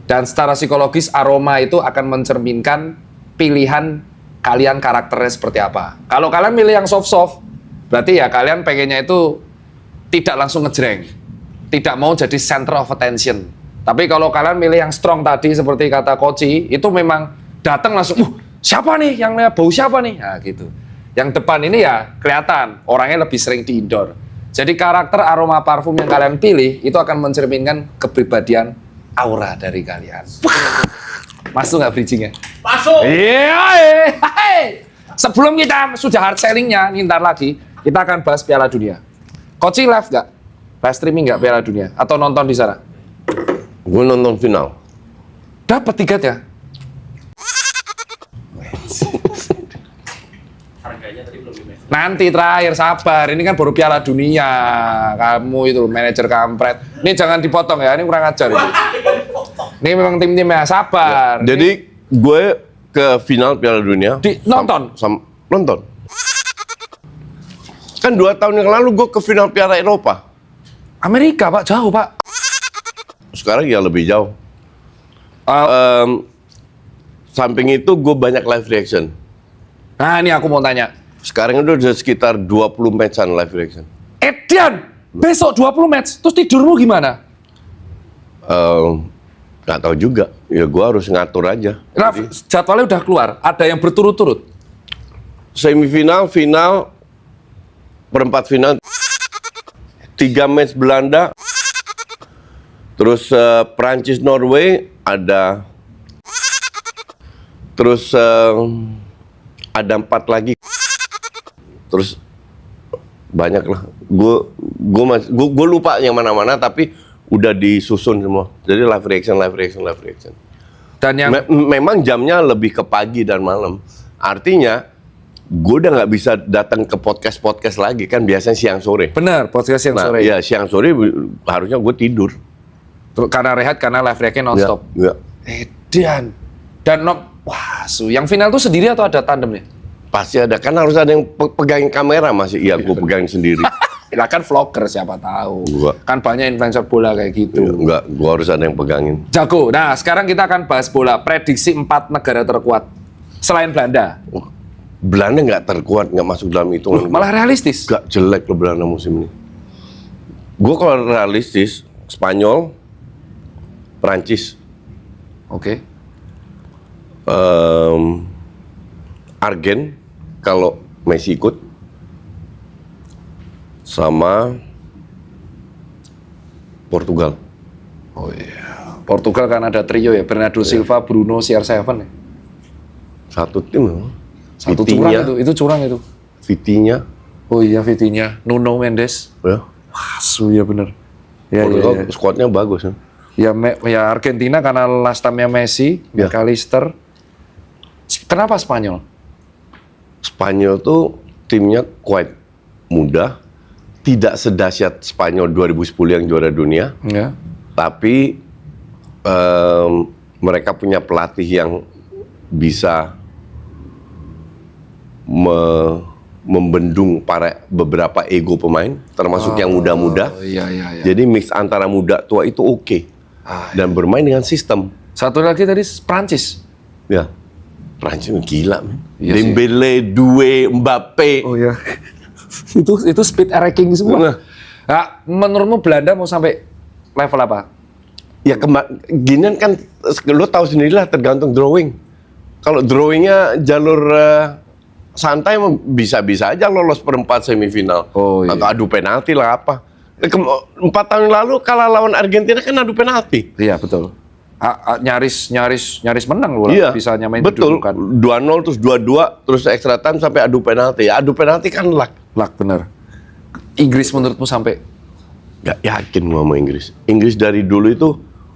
A: Dan secara psikologis aroma itu akan mencerminkan pilihan kalian karakternya seperti apa. Kalau kalian milih yang soft-soft, berarti ya kalian pengennya itu tidak langsung ngejreng. Tidak mau jadi center of attention. Tapi kalau kalian milih yang strong tadi seperti kata Koci, itu memang datang langsung, siapa nih yang bau siapa nih? Nah gitu. Yang depan ini ya kelihatan orangnya lebih sering di indoor. Jadi karakter aroma parfum yang kalian pilih itu akan mencerminkan kepribadian aura dari kalian. Masuk nggak bridgingnya?
C: Masuk.
A: Iya. Sebelum kita sudah hard sellingnya, ntar lagi kita akan bahas Piala Dunia. Koci live nggak? Live streaming nggak Piala Dunia? Atau nonton di sana?
B: Gue nonton final.
A: Dapat tiket ya?
C: Harganya tadi belum dimention.
A: Nanti terakhir, sabar. Ini kan baru Piala Dunia. Kamu itu manajer kampret. Ini jangan dipotong ya, ini kurang ajar ini. Ini memang tim-timnya, sabar.
B: Jadi gue ke final Piala Dunia.
A: Nonton?
B: Nonton. Kan 2 tahun yang lalu gue ke final Piala Eropa.
A: Amerika, Pak. Jauh, Pak.
B: Sekarang ya lebih jauh. Samping itu gue banyak live reaction.
A: Nah, ini aku mau tanya.
B: Sekarang itu udah sekitar 20 match-an live reaction.
A: Edian, besok 20 match. Terus tidurmu gimana?
B: Nggak tahu juga. Ya gue harus ngatur aja.
A: Nah, jadwalnya udah keluar. Ada yang berturut-turut.
B: Semifinal, final, perempat final, 3 match Belanda, terus Prancis Norway ada, terus ada 4 lagi, terus banyak lah. Gue lupa yang mana-mana tapi udah disusun semua. Jadi live reaction.
A: Dan yang
B: Memang jamnya lebih ke pagi dan malam. Artinya gue udah nggak bisa datang ke podcast lagi kan biasanya siang sore.
A: benar, podcast yang sore.
B: Iya siang sore harusnya gue tidur.
A: Karena rehat, karena live reaction non-stop.
B: Ya.
A: Edian. Dan wah, yang final tuh sendiri atau ada tandemnya?
B: Pasti ada kan harus ada yang pegangin kamera masih. Iya gue pegangin sendiri.
A: Lah kan vlogger siapa tahu.
B: Enggak.
A: Kan banyak influencer bola kayak gitu.
B: Enggak, gue harus ada yang pegangin.
A: Jago. Nah, sekarang kita akan bahas bola. Prediksi 4 negara terkuat selain Belanda.
B: Belanda nggak terkuat, nggak masuk dalam hitungan.
A: Malah realistis.
B: Gak jelek loh Belanda musim ini. Gue kalau realistis, Spanyol, Prancis,
A: Oke.
B: Argen kalau Messi ikut, sama Portugal.
A: Oh iya. Portugal kan ada trio ya, Bernardo Silva, Bruno, CR7 ya.
B: Satu tim loh.
A: Satu
B: Vitinha,
A: curang itu curang itu.
B: Vitinha,
A: Oh iya, Vitinha, Nuno Mendes.
B: ya.
A: Wah, ya bener. Ya,
B: Portugal
A: ya, ya.
B: skuadnya bagus ya.
A: Ya Argentina karena last time-nya Messi,
B: Ya.
A: McAllister. Kenapa Spanyol?
B: Spanyol tuh timnya quite muda, tidak sedahsyat Spanyol 2010 yang juara dunia,
A: Ya.
B: tapi mereka punya pelatih yang bisa membendung beberapa ego pemain, termasuk yang muda-muda.
A: Oh, iya.
B: Jadi mix antara muda tua itu oke. Dan bermain dengan sistem.
A: Satu lagi tadi Prancis.
B: Ya, Prancis gila, man.
A: Iya sih.
B: Dembele, Doué, Mbappe.
A: Oh iya. itu speed ranking semua.
B: Nah.
A: Nah, menurutmu Belanda mau sampai level apa?
B: Ya ginian kan, lo tahu sendirilah tergantung drawing. Kalau drawingnya jalur santai bisa-bisa aja lolos perempat semifinal.
A: Oh, iya.
B: Atau adu penalti lah apa. 4 tahun yang lalu kalah lawan Argentina kan adu penalti.
A: Iya, betul. nyaris menang loh,
B: Iya,
A: bisa nyamain
B: betul.
A: kedudukan.
B: 2-0 terus 2-2 terus extra time sampai adu penalti. Adu penalti kan luck.
A: Luck bener. Inggris menurutmu sampai
B: Gak yakin gua sama Inggris. Inggris dari dulu itu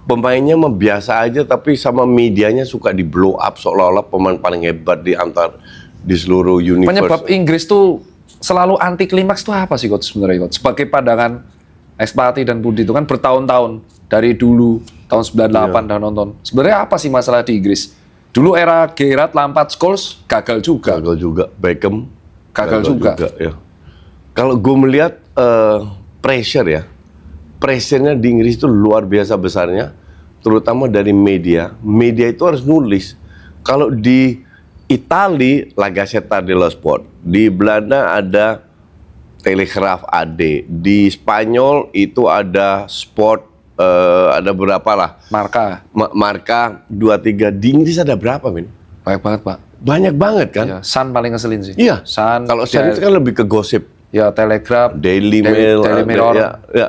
B: pemainnya mah biasa aja, tapi sama medianya suka di blow up seolah-olah pemain paling hebat di seluruh universe.
A: penyebab Inggris tuh selalu anti klimaks tuh apa sih coach sebenarnya coach? Sebagai pandangan Expati dan Budi itu kan bertahun-tahun dari dulu tahun 98 dan nonton. Sebenarnya apa sih masalah di Inggris? Dulu era Gerrard, Lampard, Scholes gagal juga.
B: Gagal juga. Beckham
A: Gagal juga.
B: ya. Kalau gue melihat pressure ya, pressure-nya di Inggris itu luar biasa besarnya, terutama dari media. Media itu harus nulis. Kalau di Itali, La Gazzetta dello Sport. Di Belanda ada Telegraph AD. Di Spanyol itu ada Sport, ada berapa lah. Marka 2-3. Di Inggris ada berapa, Min?
A: Banyak banget, Pak.
B: Banyak banget kan?
A: Ya, Sun paling ngeselin sih.
B: Iya.
A: Sun.
B: Kalau Sun itu kan lebih ke gosip.
A: Ya, Telegraph,
B: Daily Mail,
A: Daily Mirror.
B: ya.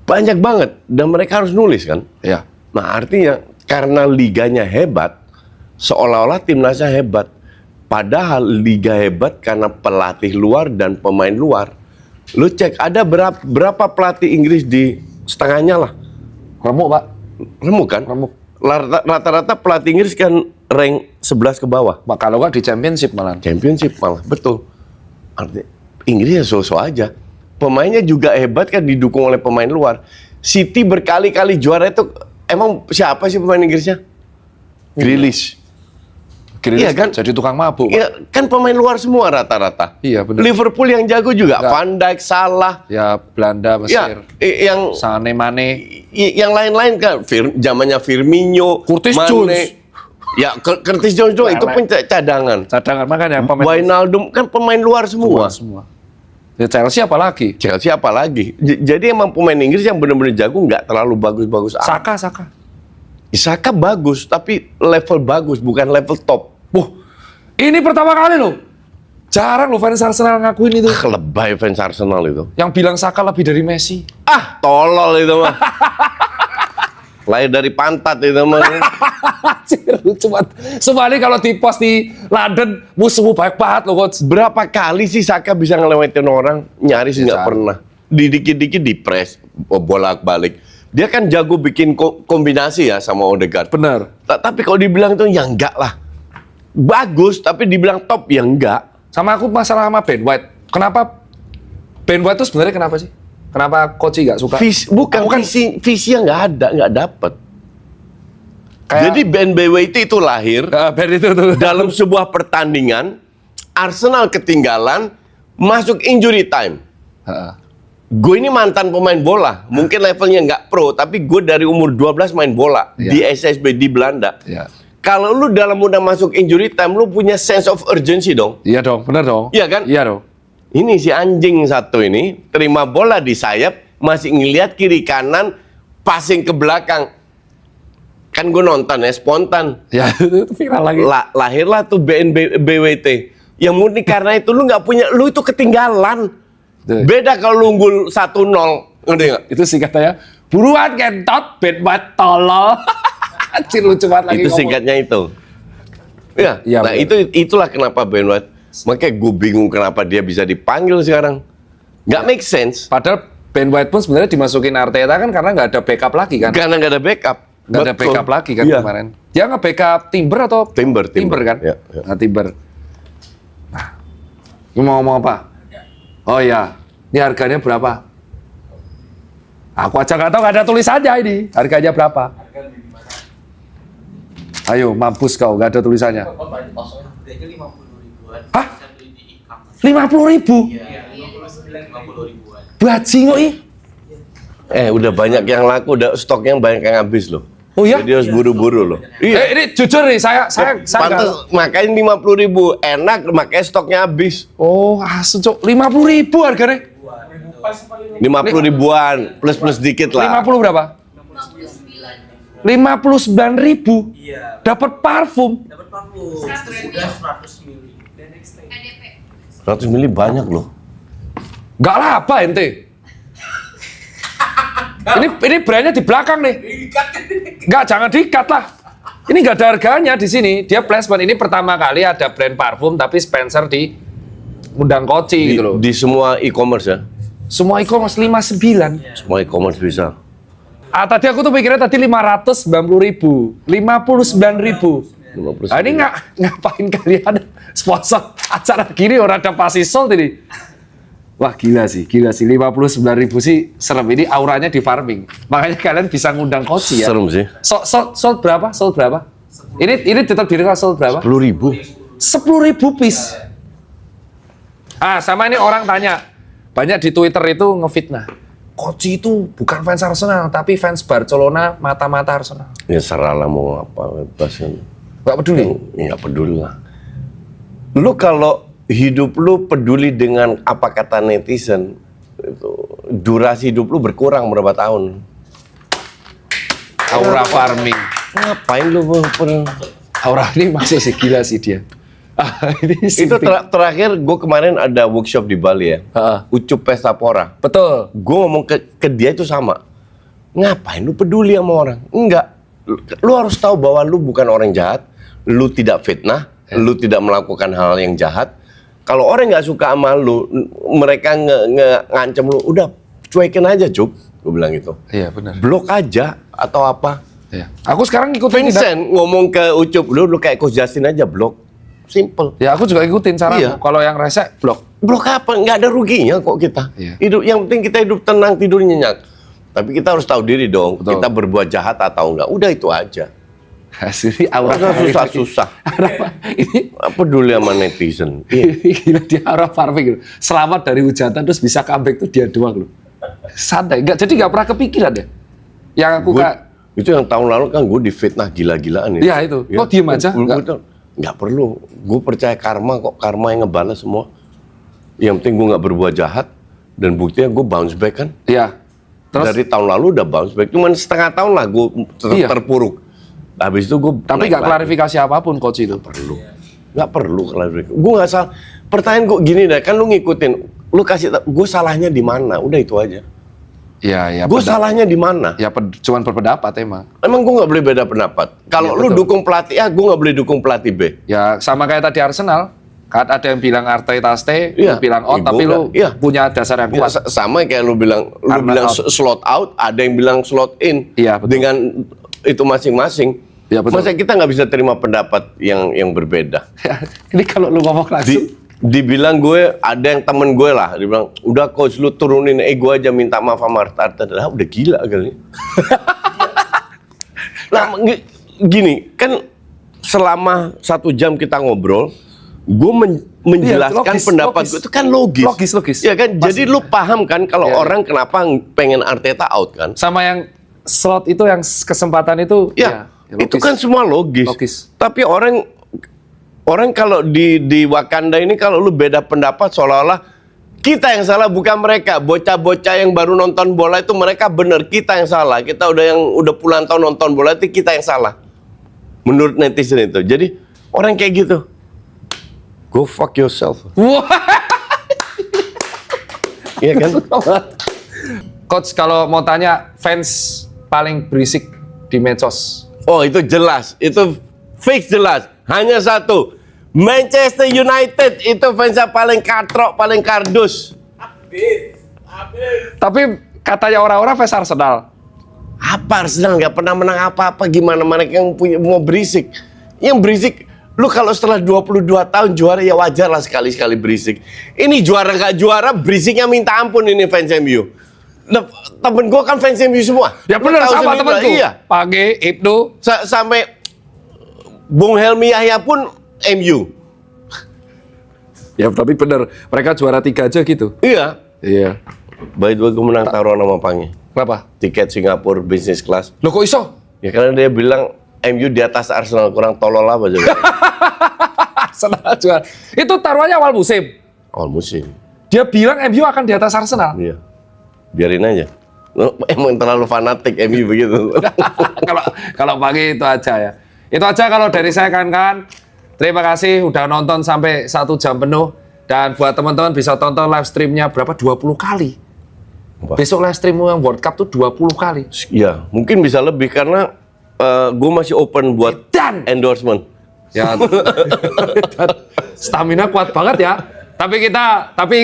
B: Banyak banget. Dan mereka harus nulis kan?
A: Ya.
B: Nah, artinya karena liganya hebat, seolah-olah timnasnya hebat. Padahal liga hebat karena pelatih luar dan pemain luar. Lu cek ada berapa pelatih Inggris di setengahnya lah.
A: Remuk, Pak.
B: Remuk kan?
A: Remuk.
B: Rata-rata pelatih Inggris kan rank 11 ke bawah.
A: Pak, kalau nggak di Championship malah.
B: Championship malah, betul. Artinya Inggris ya so-so aja. Pemainnya juga hebat kan, didukung oleh pemain luar. City berkali-kali juara itu, emang siapa sih pemain Inggrisnya? Grealish. Iya kan?
A: Jadi tukang mabuk.
B: Iya, kan pemain luar semua rata-rata.
A: Iya, benar.
B: Liverpool yang jago juga,
A: Enggak.
B: Van Dijk, Salah.
A: Ya, Belanda,
B: Ya,
A: Mesir.
B: yang
A: Sane, Mane.
B: yang lain-lain kan, zamannya Firmino,
A: Curtis
B: Mane.
A: Jones.
B: Ya, Curtis Jones itu pun cadangan.
A: Cadangan makanya pemain
B: Wijnaldum kan pemain luar semua.
A: semua. Ya, Chelsea apalagi?
B: Chelsea apalagi. Jadi emang pemain Inggris yang benar-benar jago nggak terlalu bagus-bagus.
A: Saka.
B: Saka bagus, tapi level bagus, bukan level top.
A: Wah, ini pertama kali loh. Jarang loh fans Arsenal ngakuin itu.
B: Lebay fans Arsenal itu.
A: Yang bilang Saka lebih dari Messi.
B: Ah, tolol itu mah. Lahir dari pantat itu mah.
A: Lucu banget. Soalnya kalau di post di London, musuhmu baik banget loh coach.
B: Berapa kali sih Saka bisa ngelewatin orang? Nyaris nggak pernah. Dikit-dikit dipres, bolak-balik. Dia kan jago bikin kombinasi ya sama Odegaard.
A: Bener.
B: Tapi kalau dibilang tuh ya enggak lah. Bagus, tapi dibilang top ya enggak.
A: Sama aku masalah sama Ben White. Kenapa Ben White itu sebenarnya kenapa sih? Kenapa coach nggak suka?
B: Bukan visinya nggak ada, nggak dapet. Jadi Ben White itu lahir
A: Ben itu tuh.
B: dalam sebuah pertandingan, Arsenal ketinggalan, masuk injury time. Gue ini mantan pemain bola, mungkin levelnya nggak pro, tapi gue dari umur 12 main bola di SSB di Belanda.
A: Ya.
B: Kalau lu dalam udah masuk injury time, lu punya sense of urgency dong.
A: Iya dong, bener dong.
B: Iya kan?
A: Iya dong.
B: Ini si anjing satu ini terima bola di sayap, masih ngelihat kiri kanan, passing ke belakang. Kan gue nonton ya, spontan.
A: Ya, itu viral lagi.
B: Lahirlah tuh BWT. Yang murni karena itu lu nggak punya, lu itu ketinggalan. Beda kalau lu unggul 1-0. Ngerti nggak?
A: Itu singkatnya, buruan kentot, Ben White tolol. Anjir lucu banget lagi
B: Itu
A: ngomong.
B: singkatnya itu. Ya,
A: Iya,
B: nah
A: bener.
B: itulah kenapa Ben White. Makanya gue bingung kenapa dia bisa dipanggil sekarang. Nggak make sense.
A: Padahal Ben White pun sebenarnya dimasukin Arteta kan karena nggak ada backup lagi kan.
B: Karena nggak ada backup.
A: Nggak ada
B: Betul.
A: backup lagi kan
B: Iya.
A: kemarin. Dia nge-backup Timber atau?
B: Timber
A: kan?
B: Ya, ya.
A: Nah, Timber. Nah, lu mau ngomong apa? Oh iya, ini harganya berapa? Aku aja nggak tahu, nggak ada tulisannya ini. Harganya berapa? Ayo, mampus kau, nggak ada tulisannya.
C: Harganya 50 ribuan.
A: Hah?
C: Bisa beli di e-commerce.
A: 50.000?
C: Iya, 50 ribuan.
A: Bajingo ih.
B: Udah banyak yang laku, udah stoknya banyak yang habis loh.
A: Oh iya?
B: Jadi harus buru-buru loh.
A: Ini jujur nih, saya
B: Pantes makanya 50.000 enak, makanya stoknya habis.
A: Oh, asu cok, 50.000 harganya.
B: 50 ribuan plus dikit lah.
A: 50 berapa? 59.000.
C: Iya.
A: Dapat parfum.
C: Dapat parfum. Udah 100 mili. Dan extend.
B: 100 mili banyak loh.
A: Nggak laba ente. Ini brandnya di belakang nih. Enggak, jangan diikat lah. Ini nggak ada harganya di sini. Dia placement ini pertama kali ada brand parfum tapi Spencer di undang Koci gitu loh.
B: Di semua e-commerce ya?
A: Semua e-commerce 59.
B: Semua e-commerce bisa.
A: Tadi aku tuh pikirnya tadi 590.000, 59.000. Nah, ini ngapain kalian sponsor acara gini orang ada pasti sold ini. Wah gila sih 59.000 sih serem. Ini auranya di farming. Makanya kalian bisa ngundang Koci ya.
B: Serem sih.
A: Sold berapa? Sold berapa? Ini tetap direkam sold berapa?
B: 10.000.
A: 10.000 piece. Sama ini orang tanya. Banyak di Twitter itu ngefitnah. Koci itu bukan fans Arsenal, tapi fans Barcelona, mata-mata Arsenal.
B: Ya serahlah mau apa, bebas kan.
A: Gak peduli?
B: Nggak peduli lah. Lu kalau hidup lu peduli dengan apa kata netizen, itu durasi hidup lu berkurang berapa tahun.
A: Aura farming.
B: Ngapain lu
A: Aura ini masih sih gila sih dia.
B: Itu terakhir gue kemarin ada workshop di Bali ya. Ucup Pesta Pora.
A: Betul.
B: Gue ngomong ke dia itu sama. Ngapain lu peduli sama orang? Enggak. Lu harus tahu bahwa lu bukan orang jahat. Lu tidak fitnah. Lu tidak melakukan hal yang jahat. Kalau orang nggak suka sama lu, mereka ngancem lu, udah cuekin aja Cuk. Gue bilang gitu.
A: Iya benar.
B: Blok aja atau apa.
A: Iya. Aku sekarang ngikutin
B: Vincent ngomong ke Ucup, lu kayak Coach Justin aja blok. Simple.
A: Ya aku juga ikutin cara.
B: Iya.
A: Kalau yang rese blok.
B: Blok apa? Nggak ada ruginya kok kita.
A: Iya.
B: Hidup yang penting kita hidup tenang, tidur nyenyak. Tapi kita harus tahu diri dong.
A: Betul.
B: Kita berbuat jahat atau enggak. Udah itu aja.
A: Hasilnya aura
B: Susah-susah.
A: Ini
B: Peduli sama netizen.
A: gila dia aura farming. Selamat dari hujatan terus bisa comeback tuh dia doang loh. Santai. Jadi nggak pernah kepikiran ya. Yang aku
B: Itu yang tahun lalu kan gue difitnah gila-gilaan.
A: Iya itu. Kok diem aja?
B: Nggak perlu. Gue percaya karma kok. Karma yang ngebalas semua. Yang penting gue nggak berbuat jahat. Dan buktinya gue bounce back kan.
A: Iya. Terus,
B: dari tahun lalu udah bounce back. Cuman setengah tahun lah gue terpuruk. Habis itu gue
A: tapi nggak klarifikasi apapun coach itu.
B: Nggak perlu klarifikasi. Gue nggak salah. Pertanyaan kok gini deh. Kan lu ngikutin. Lu kasih gue salahnya di mana? Udah itu aja.
A: Iya.
B: Gue salahnya di mana?
A: Ya cuman berpendapat emang.
B: Emang gue nggak boleh beda pendapat. Kalau lu dukung pelatih A, gue nggak boleh dukung pelatih B.
A: Ya sama kayak tadi Arsenal. Kan ada yang bilang Arteta stay, lu bilang out, tapi lu punya dasar yang kuat.
B: Sama kayak lu bilang slot out, ada yang bilang slot in.
A: Iya, betul.
B: Dengan itu masing-masing.
A: Ya, betul.
B: Masa kita nggak bisa terima pendapat yang berbeda?
A: Ini kalau lu ngomong langsung.
B: Dibilang gue, ada yang temen gue lah, dia bilang, udah coach lu turunin ego aja minta maaf sama Arteta. Lah udah gila kali. Nah gini, kan selama 1 jam kita ngobrol, gue menjelaskan pendapat gue itu kan logis.
A: Logis.
B: Ya kan, jadi lu paham kan kalau orang kenapa pengen Arteta out kan?
A: Sama yang slot itu, yang kesempatan itu.
B: Ya itu kan semua logis. Tapi orang kalau di Wakanda ini kalau lu beda pendapat seolah-olah kita yang salah bukan mereka. Bocah-bocah yang baru nonton bola itu mereka bener, kita yang salah. Kita udah puluhan tahun nonton bola itu kita yang salah. Menurut netizen itu. Jadi orang kayak gitu. Go fuck yourself. Iya kan?
A: Coach kalau mau tanya fans paling berisik di medsos.
B: Oh itu jelas, itu fix jelas. Hanya satu, Manchester United itu fansnya paling katrok, paling kardus.
A: Tapi katanya orang-orang fans Arsenal.
B: Apa Arsenal nggak pernah menang apa-apa, gimana mereka yang mau berisik? Yang berisik, lu kalau setelah 22 tahun juara ya wajar lah sekali-sekali berisik. Ini juara nggak juara, berisiknya minta ampun ini fans MU. Temen gue kan fans MU semua.
A: Ya benar sama temenku.
B: Iya.
A: Pagi, Ibnu.
B: Sampai Bung Helmi Yahya pun MU.
A: Ya tapi bener, mereka juara 3 aja gitu.
B: Iya.
A: Iya.
B: By the way, gue menang taruhan sama Pange.
A: Kenapa?
B: Tiket Singapura business class.
A: Loh kok iso?
B: Ya karena dia bilang MU di atas Arsenal, kurang tolol apa aja.
A: Arsenal juara. Itu taruhannya awal musim.
B: Awal musim.
A: Dia bilang MU akan di atas Arsenal.
B: Iya. Biarin aja. Emang terlalu fanatik MU begitu.
A: Kalau pagi itu aja ya. Itu aja kalau dari saya kan. Terima kasih udah nonton sampai 1 jam penuh. Dan buat teman-teman bisa tonton live streamnya berapa? 20 kali.
B: Wah.
A: Besok live stream yang World Cup tuh 20 kali.
B: Ya, mungkin bisa lebih karena gue masih open buat
A: Dan
B: endorsement.
A: ya stamina kuat banget ya. Tapi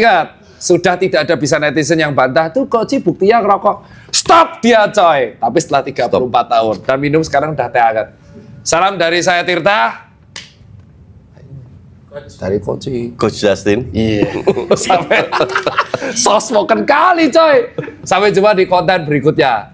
A: ingat, sudah tidak ada bisa netizen yang bantah tuh Koci buktinya ngerokok. Stop dia coy. Tapi setelah 34 tahun dan minum sekarang udah teh hangat. Salam dari saya Tirta. Dari Koci.
B: Coach Justin.
A: Iya. Sampai soft spoken kali coy. Sampai jumpa di konten berikutnya.